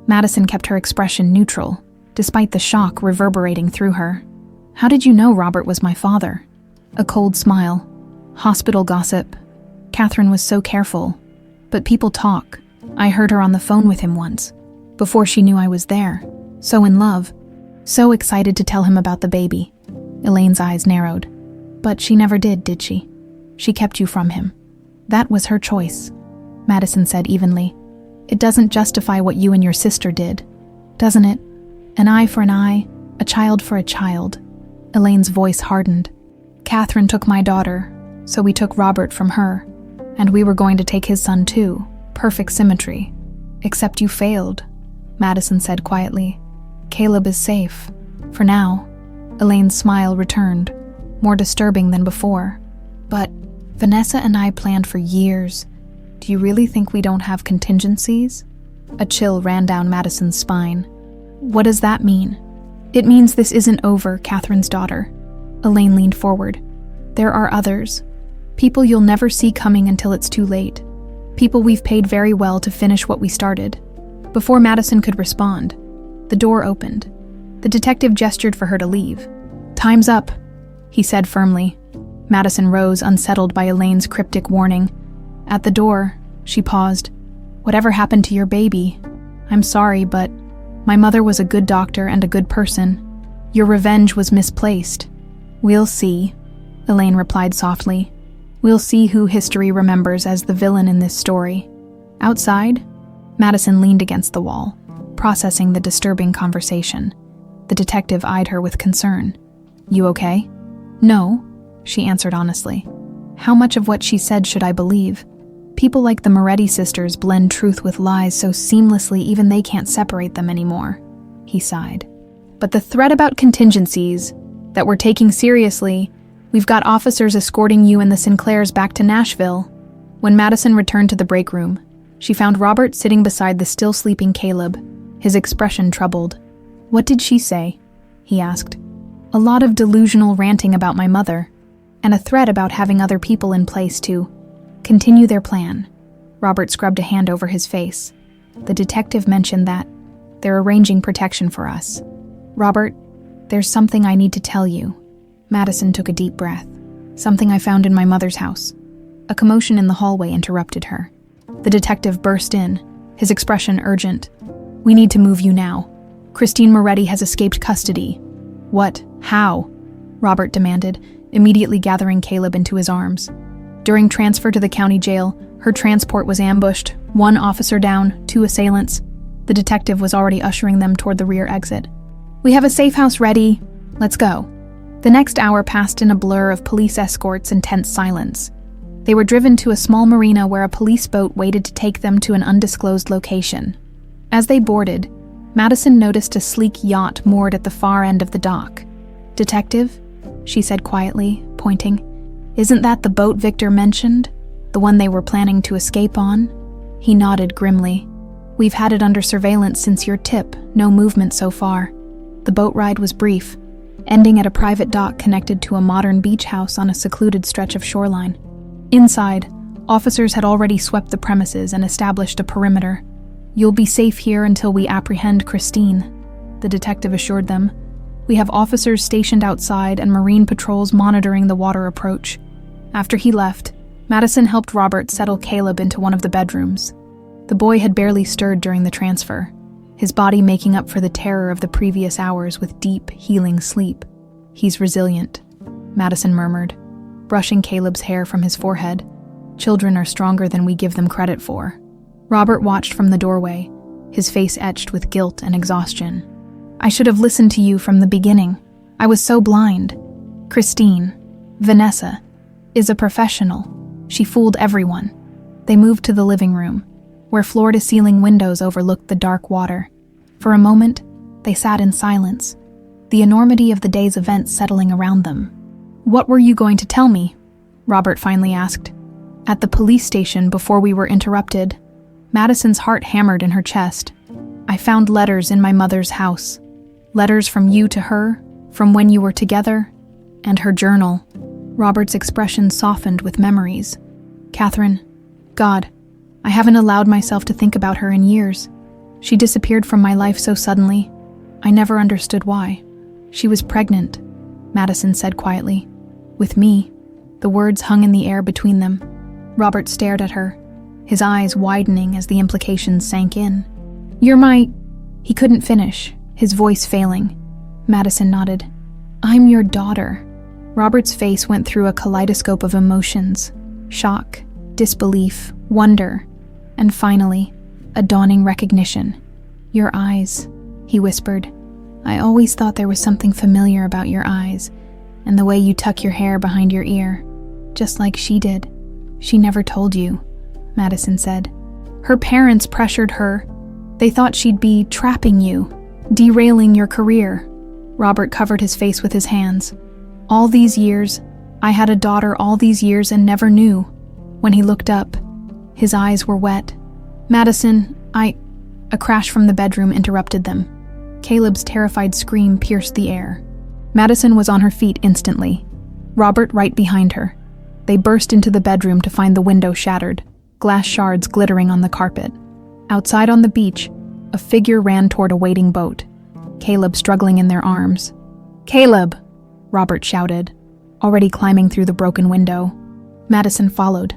Madison kept her expression neutral, despite the shock reverberating through her. How did you know Robert was my father? A cold smile. Hospital gossip. Catherine was so careful. But people talk. I heard her on the phone with him once, before she knew I was there. So in love. So excited to tell him about the baby. Elaine's eyes narrowed. But she never did she? She kept you from him. That was her choice, Madison said evenly. It doesn't justify what you and your sister did, doesn't it? An eye for an eye, a child for a child. Elaine's voice hardened. Catherine took my daughter, so we took Robert from her, and we were going to take his son too. Perfect symmetry. Except you failed, Madison said quietly. Caleb is safe. For now. Elaine's smile returned, more disturbing than before. But Vanessa and I planned for years. Do you really think we don't have contingencies? A chill ran down Madison's spine. What does that mean? It means this isn't over, Catherine's daughter. Elaine leaned forward. There are others. People you'll never see coming until it's too late. People we've paid very well to finish what we started. Before Madison could respond, the door opened. The detective gestured for her to leave. Time's up, he said firmly. Madison rose, unsettled by Elaine's cryptic warning. At the door, she paused. Whatever happened to your baby? I'm sorry, but my mother was a good doctor and a good person. Your revenge was misplaced. We'll see, Elaine replied softly. We'll see who history remembers as the villain in this story. Outside, Madison leaned against the wall, processing the disturbing conversation. The detective eyed her with concern. You okay? No, she answered honestly. How much of what she said should I believe? People like the Moretti sisters blend truth with lies so seamlessly even they can't separate them anymore, he sighed. But the threat about contingencies that we're taking seriously, we've got officers escorting you and the Sinclairs back to Nashville. When Madison returned to the break room, she found Robert sitting beside the still sleeping Caleb, his expression troubled. What did she say? He asked. A lot of delusional ranting about my mother, and a threat about having other people in place to continue their plan. Robert scrubbed a hand over his face. The detective mentioned that they're arranging protection for us. Robert, there's something I need to tell you. Madison took a deep breath. Something I found in my mother's house. A commotion in the hallway interrupted her. The detective burst in, his expression urgent. We need to move you now. Christine Moretti has escaped custody. What? How? Robert demanded, immediately gathering Caleb into his arms. During transfer to the county jail, her transport was ambushed, 1 officer down, 2 assailants. The detective was already ushering them toward the rear exit. We have a safe house ready. Let's go. The next hour passed in a blur of police escorts and tense silence. They were driven to a small marina where a police boat waited to take them to an undisclosed location. As they boarded, Madison noticed a sleek yacht moored at the far end of the dock. Detective, she said quietly, pointing. Isn't that the boat Victor mentioned? The one they were planning to escape on? He nodded grimly. We've had it under surveillance since your tip, no movement so far. The boat ride was brief, ending at a private dock connected to a modern beach house on a secluded stretch of shoreline. Inside, officers had already swept the premises and established a perimeter. You'll be safe here until we apprehend Christine, the detective assured them. We have officers stationed outside and marine patrols monitoring the water approach. After he left, Madison helped Robert settle Caleb into one of the bedrooms. The boy had barely stirred during the transfer, his body making up for the terror of the previous hours with deep, healing sleep. He's resilient, Madison murmured, brushing Caleb's hair from his forehead. Children are stronger than we give them credit for. Robert watched from the doorway, his face etched with guilt and exhaustion. I should have listened to you from the beginning. I was so blind. Christine, Vanessa, is a professional. She fooled everyone. They moved to the living room, where floor-to-ceiling windows overlooked the dark water. For a moment, they sat in silence, the enormity of the day's events settling around them. What were you going to tell me? Robert finally asked. At the police station before we were interrupted, Madison's heart hammered in her chest. I found letters in my mother's house. Letters from you to her, from when you were together, and her journal. Robert's expression softened with memories. Catherine, God, I haven't allowed myself to think about her in years. She disappeared from my life so suddenly. I never understood why. She was pregnant, Madison said quietly. With me. The words hung in the air between them. Robert stared at her, his eyes widening as the implications sank in. You're my... He couldn't finish, his voice failing. Madison nodded. I'm your daughter. Robert's face went through a kaleidoscope of emotions. Shock, disbelief, wonder, and finally, a dawning recognition. "Your eyes," he whispered. "I always thought there was something familiar about your eyes, and the way you tuck your hair behind your ear, just like she did." "She never told you," Madison said. "Her parents pressured her. They thought she'd be trapping you, derailing your career." Robert covered his face with his hands. "All these years, I had a daughter all these years and never knew." When he looked up, his eyes were wet. "Madison, A crash from the bedroom interrupted them. Caleb's terrified scream pierced the air. Madison was on her feet instantly, Robert right behind her. They burst into the bedroom to find the window shattered, glass shards glittering on the carpet. Outside on the beach, a figure ran toward a waiting boat, Caleb struggling in their arms. "Caleb!" Robert shouted, already climbing through the broken window. Madison followed,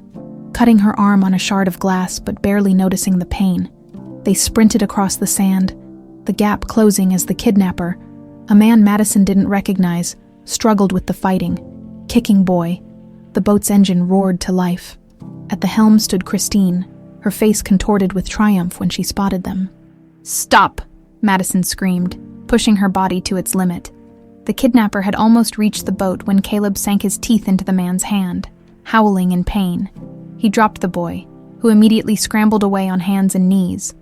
cutting her arm on a shard of glass but barely noticing the pain. They sprinted across the sand, the gap closing as the kidnapper, a man Madison didn't recognize, struggled with the fighting, kicking boy. The boat's engine roared to life. At the helm stood Christine, her face contorted with triumph when she spotted them. "Stop!" Madison screamed, pushing her body to its limit. The kidnapper had almost reached the boat when Caleb sank his teeth into the man's hand, howling in pain. He dropped the boy, who immediately scrambled away on hands and knees.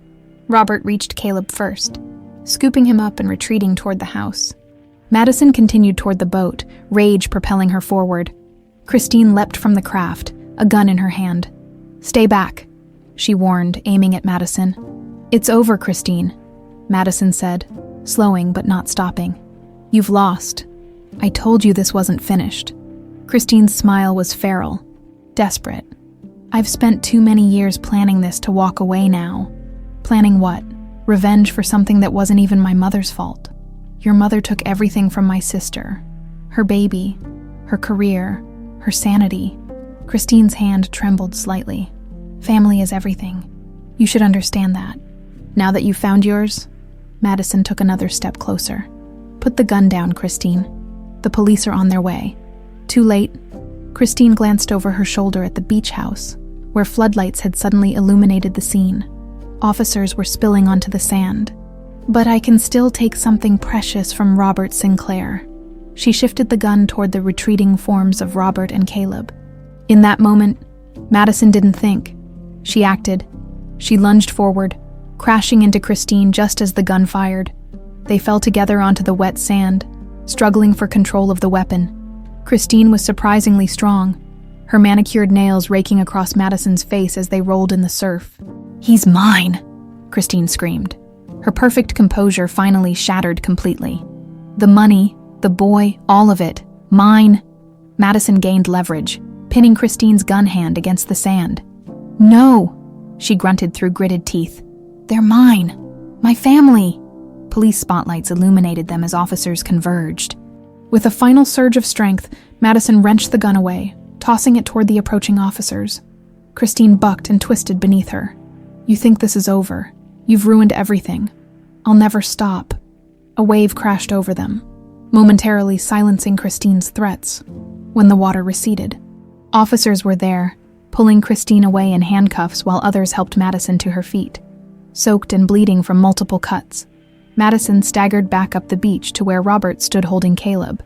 Robert reached Caleb first, scooping him up and retreating toward the house. Madison continued toward the boat, rage propelling her forward. Christine leapt from the craft, a gun in her hand. "Stay back," she warned, aiming at Madison. "It's over, Christine," Madison said, slowing but not stopping. "You've lost. I told you this wasn't finished." Christine's smile was feral, desperate. "I've spent too many years planning this to walk away now." "Planning what? Revenge for something that wasn't even my mother's fault. Your mother took everything from my sister. Her baby, her career, her sanity." Christine's hand trembled slightly. "Family is everything. You should understand that. Now that you've found yours," Madison took another step closer. "Put the gun down, Christine. The police are on their way." Too late. Christine glanced over her shoulder at the beach house, where floodlights had suddenly illuminated the scene. Officers were spilling onto the sand. "But I can still take something precious from Robert Sinclair." She shifted the gun toward the retreating forms of Robert and Caleb. In that moment, Madison didn't think. She acted. She lunged forward, crashing into Christine just as the gun fired. They fell together onto the wet sand, struggling for control of the weapon. Christine was surprisingly strong, her manicured nails raking across Madison's face as they rolled in the surf. "He's mine!" Christine screamed. Her perfect composure finally shattered completely. "The money, the boy, all of it. Mine!" Madison gained leverage, pinning Christine's gun hand against the sand. "No!" she grunted through gritted teeth. "They're mine! My family!" Police spotlights illuminated them as officers converged. With a final surge of strength, Madison wrenched the gun away, tossing it toward the approaching officers. Christine bucked and twisted beneath her. "You think this is over. You've ruined everything. I'll never stop." A wave crashed over them, momentarily silencing Christine's threats. When the water receded, officers were there, pulling Christine away in handcuffs while others helped Madison to her feet. Soaked and bleeding from multiple cuts, Madison staggered back up the beach to where Robert stood holding Caleb,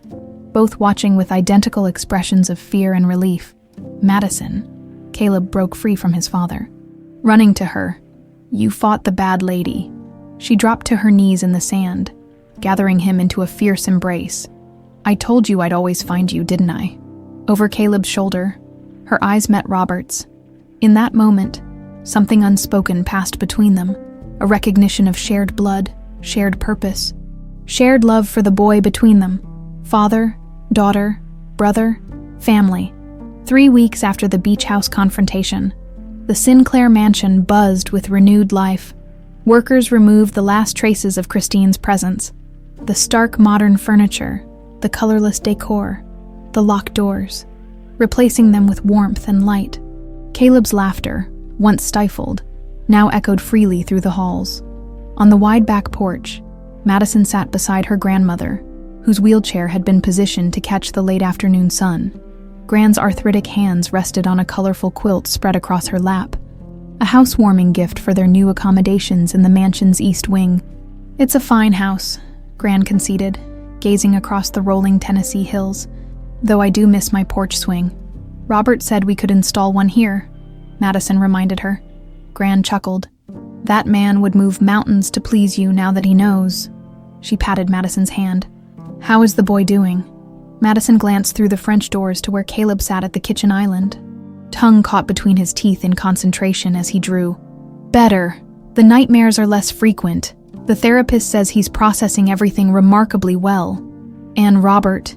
both watching with identical expressions of fear and relief. "Madison," Caleb broke free from his father. Running to her, "You fought the bad lady." She dropped to her knees in the sand, gathering him into a fierce embrace. "I told you I'd always find you, didn't I?" Over Caleb's shoulder, her eyes met Robert's. In that moment, something unspoken passed between them, a recognition of shared blood, shared purpose, shared love for the boy between them. Father, daughter, brother, family. 3 weeks after the beach house confrontation, the Sinclair mansion buzzed with renewed life. Workers removed the last traces of Christine's presence. The stark modern furniture, the colorless decor, the locked doors, replacing them with warmth and light. Caleb's laughter, once stifled, now echoed freely through the halls. On the wide back porch, Madison sat beside her grandmother, whose wheelchair had been positioned to catch the late afternoon sun. Gran's arthritic hands rested on a colorful quilt spread across her lap, a housewarming gift for their new accommodations in the mansion's east wing. "It's a fine house," Gran conceded, gazing across the rolling Tennessee hills, "though I do miss my porch swing." "Robert said we could install one here," Madison reminded her. Gran chuckled. "That man would move mountains to please you now that he knows." She patted Madison's hand. "How is the boy doing?" Madison glanced through the French doors to where Caleb sat at the kitchen island, tongue caught between his teeth in concentration as he drew. "Better. The nightmares are less frequent. The therapist says he's processing everything remarkably well." "And Robert,"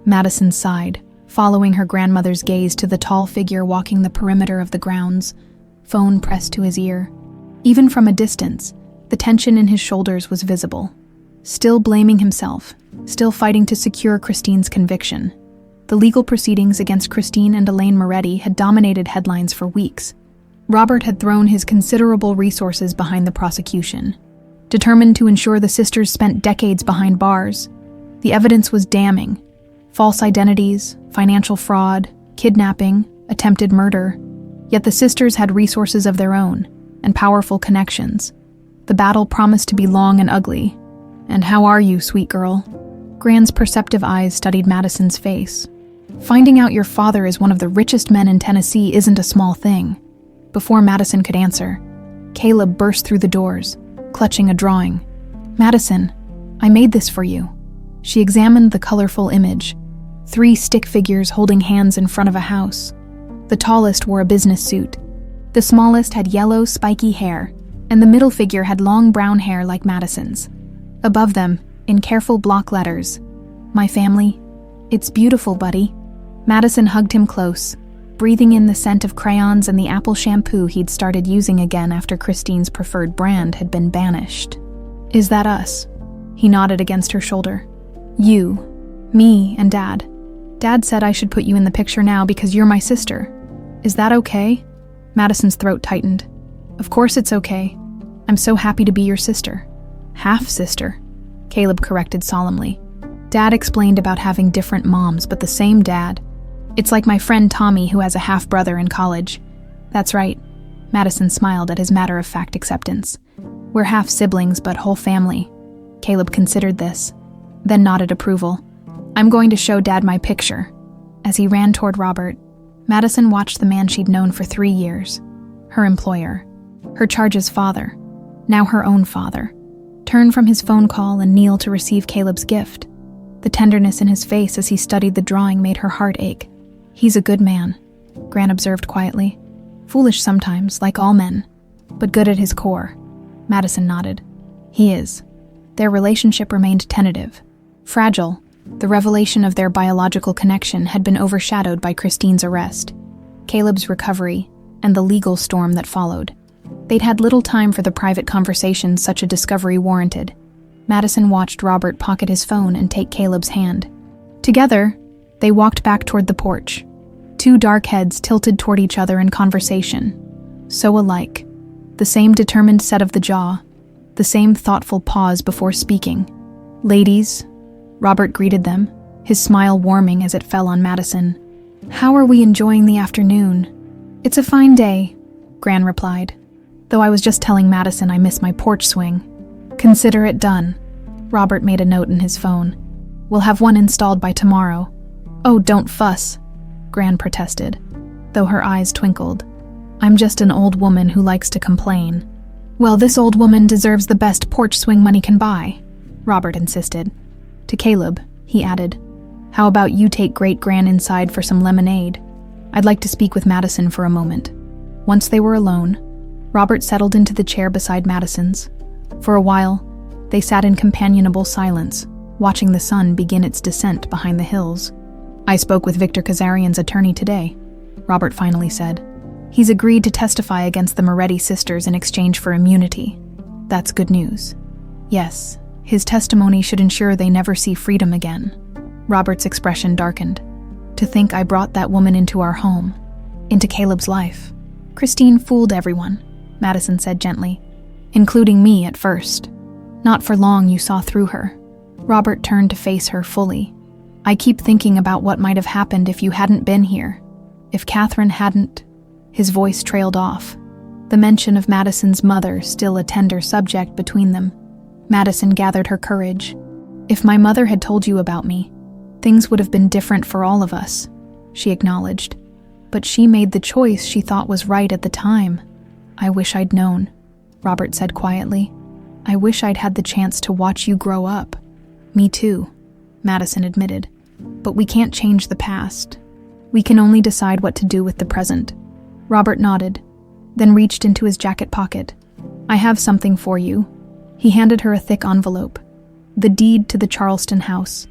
Madison sighed, following her grandmother's gaze to the tall figure walking the perimeter of the grounds, phone pressed to his ear. Even from a distance, the tension in his shoulders was visible. Still blaming himself, still fighting to secure Christine's conviction. The legal proceedings against Christine and Elaine Moretti had dominated headlines for weeks. Robert had thrown his considerable resources behind the prosecution, determined to ensure the sisters spent decades behind bars. The evidence was damning. False identities, financial fraud, kidnapping, attempted murder. Yet the sisters had resources of their own, and powerful connections. The battle promised to be long and ugly. "And how are you, sweet girl?" Gran's perceptive eyes studied Madison's face. "Finding out your father is one of the richest men in Tennessee isn't a small thing." Before Madison could answer, Caleb burst through the doors, clutching a drawing. "Madison, I made this for you." She examined the colorful image. 3 stick figures holding hands in front of a house. The tallest wore a business suit. The smallest had yellow, spiky hair, and the middle figure had long brown hair like Madison's. Above them, in careful block letters, "My family. It's beautiful, buddy." Madison hugged him close, breathing in the scent of crayons and the apple shampoo he'd started using again after Christine's preferred brand had been banished. "Is that us?" He nodded against her shoulder. "You, me, and Dad. Dad said I should put you in the picture now because you're my sister. Is that okay?" Madison's throat tightened. "Of course it's okay. I'm so happy to be your sister." "Half-sister," Caleb corrected solemnly. Dad explained about having different moms, but the same dad. "It's like my friend Tommy, who has a half-brother in college." "That's right." Madison smiled at his matter-of-fact acceptance. "We're half-siblings, but whole family." Caleb considered this, then nodded approval. "I'm going to show Dad my picture." As he ran toward Robert, Madison watched the man she'd known for 3 years, her employer, her charge's father, now her own father, turn from his phone call and kneel to receive Caleb's gift. The tenderness in his face as he studied the drawing made her heart ache. "He's a good man," Gran observed quietly. "Foolish sometimes, like all men, but good at his core." Madison nodded. "He is." Their relationship remained tentative, fragile. The revelation of their biological connection had been overshadowed by Christine's arrest, Caleb's recovery, and the legal storm that followed. They'd had little time for the private conversations such a discovery warranted. Madison watched Robert pocket his phone and take Caleb's hand. Together, they walked back toward the porch, 2 dark heads tilted toward each other in conversation. So alike. The same determined set of the jaw, the same thoughtful pause before speaking. "Ladies," Robert greeted them, his smile warming as it fell on Madison. "How are we enjoying the afternoon?" "It's a fine day," Gran replied, "though I was just telling Madison I miss my porch swing." "Consider it done." Robert made a note in his phone. "We'll have one installed by tomorrow." "Oh, don't fuss," Gran protested, though her eyes twinkled. "I'm just an old woman who likes to complain." "Well, this old woman deserves the best porch swing money can buy," Robert insisted. To Caleb, he added, "How about you take Great-Gran inside for some lemonade? I'd like to speak with Madison for a moment." Once they were alone, Robert settled into the chair beside Madison's. For a while, they sat in companionable silence, watching the sun begin its descent behind the hills. "I spoke with Victor Kazarian's attorney today," Robert finally said. "He's agreed to testify against the Moretti sisters in exchange for immunity." "That's good news." "Yes, his testimony should ensure they never see freedom again." Robert's expression darkened. "To think I brought that woman into our home, into Caleb's life." "Christine fooled everyone," Madison said gently, "including me at first. Not for long you saw through her." Robert turned to face her fully. I keep thinking about what might have happened if you hadn't been here. If Catherine hadn't." His voice trailed off, the mention of Madison's mother still a tender subject between them. Madison gathered her courage. "If my mother had told you about me, things would have been different for all of us," she acknowledged. "But she made the choice she thought was right at the time." "I wish I'd known," Robert said quietly. "I wish I'd had the chance to watch you grow up." "Me too," Madison admitted. "But we can't change the past. We can only decide what to do with the present." Robert nodded, then reached into his jacket pocket. "I have something for you." He handed her a thick envelope. "The deed to the Charleston house,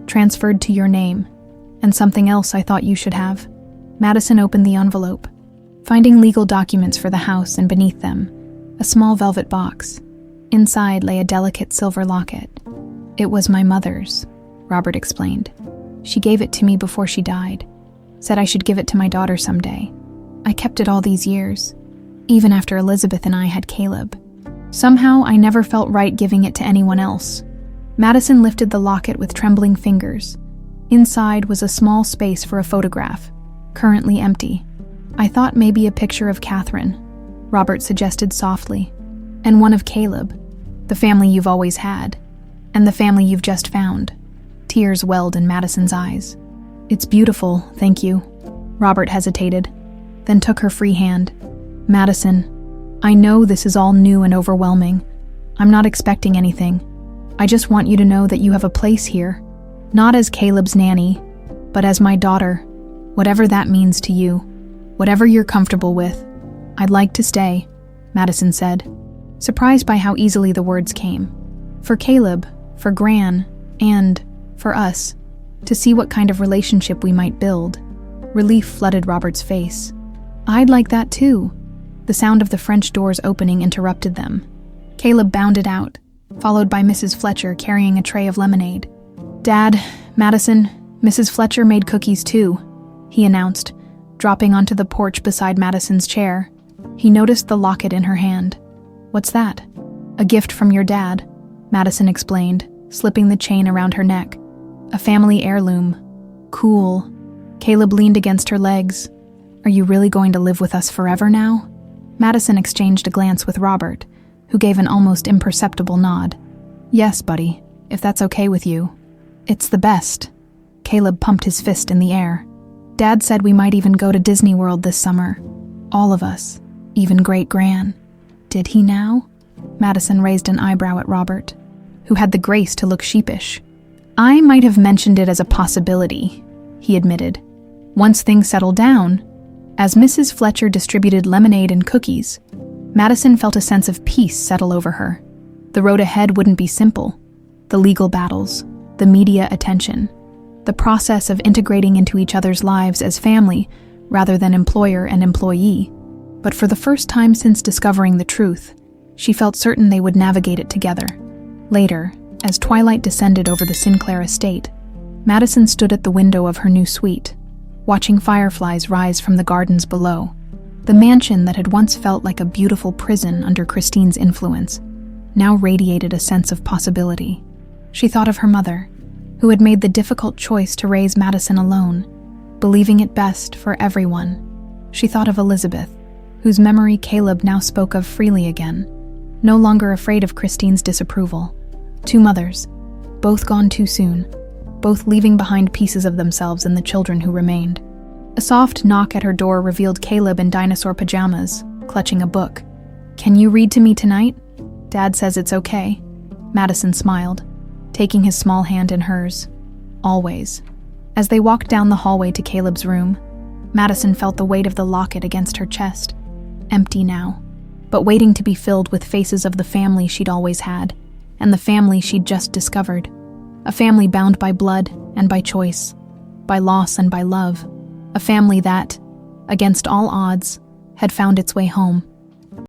transferred to your name, and something else I thought you should have." Madison opened the envelope, finding legal documents for the house, and beneath them, a small velvet box. Inside lay a delicate silver locket. "It was my mother's," Robert explained. "She gave it to me before she died. Said I should give it to my daughter someday. I kept it all these years, even after Elizabeth and I had Caleb. Somehow I never felt right giving it to anyone else." Madison lifted the locket with trembling fingers. Inside was a small space for a photograph, currently empty. "I thought maybe a picture of Catherine," Robert suggested softly, "and one of Caleb, the family you've always had, and the family you've just found." Tears welled in Madison's eyes. "It's beautiful, thank you." Robert hesitated, then took her free hand. "Madison, I know this is all new and overwhelming. I'm not expecting anything. I just want you to know that you have a place here, not as Caleb's nanny, but as my daughter, whatever that means to you, whatever you're comfortable with." "I'd like to stay," Madison said, surprised by how easily the words came. "For Caleb, for Gran, and for us, to see what kind of relationship we might build." Relief flooded Robert's face. "I'd like that too." The sound of the French doors opening interrupted them. Caleb bounded out, followed by Mrs. Fletcher carrying a tray of lemonade. "Dad, Madison, Mrs. Fletcher made cookies too," he announced, dropping onto the porch beside Madison's chair. He noticed the locket in her hand. "What's that?" "A gift from your dad," Madison explained, slipping the chain around her neck. "A family heirloom." "Cool." Caleb leaned against her legs. "Are you really going to live with us forever now?" Madison exchanged a glance with Robert, who gave an almost imperceptible nod. "Yes, buddy, if that's okay with you." "It's the best." Caleb pumped his fist in the air. "Dad said we might even go to Disney World this summer. All of us, even Great Gran." "Did he now?" Madison raised an eyebrow at Robert, who had the grace to look sheepish. "I might have mentioned it as a possibility," he admitted. "Once things settle down." As Mrs. Fletcher distributed lemonade and cookies, Madison felt a sense of peace settle over her. The road ahead wouldn't be simple. The legal battles, the media attention, the process of integrating into each other's lives as family rather than employer and employee. But for the first time since discovering the truth, she felt certain they would navigate it together. Later, as twilight descended over the Sinclair estate, Madison stood at the window of her new suite, watching fireflies rise from the gardens below. The mansion that had once felt like a beautiful prison under Christine's influence now radiated a sense of possibility. She thought of her mother, who had made the difficult choice to raise Madison alone, believing it best for everyone. She thought of Elizabeth, whose memory Caleb now spoke of freely again, no longer afraid of Christine's disapproval. Two mothers, both gone too soon, both leaving behind pieces of themselves in the children who remained. A soft knock at her door revealed Caleb in dinosaur pajamas, clutching a book. "Can you read to me tonight?" "Dad says it's okay." Madison smiled, taking his small hand in hers. "Always." As they walked down the hallway to Caleb's room, Madison felt the weight of the locket against her chest. Empty now, but waiting to be filled with faces of the family she'd always had, and the family she'd just discovered. A family bound by blood and by choice, by loss and by love. A family that, against all odds, had found its way home.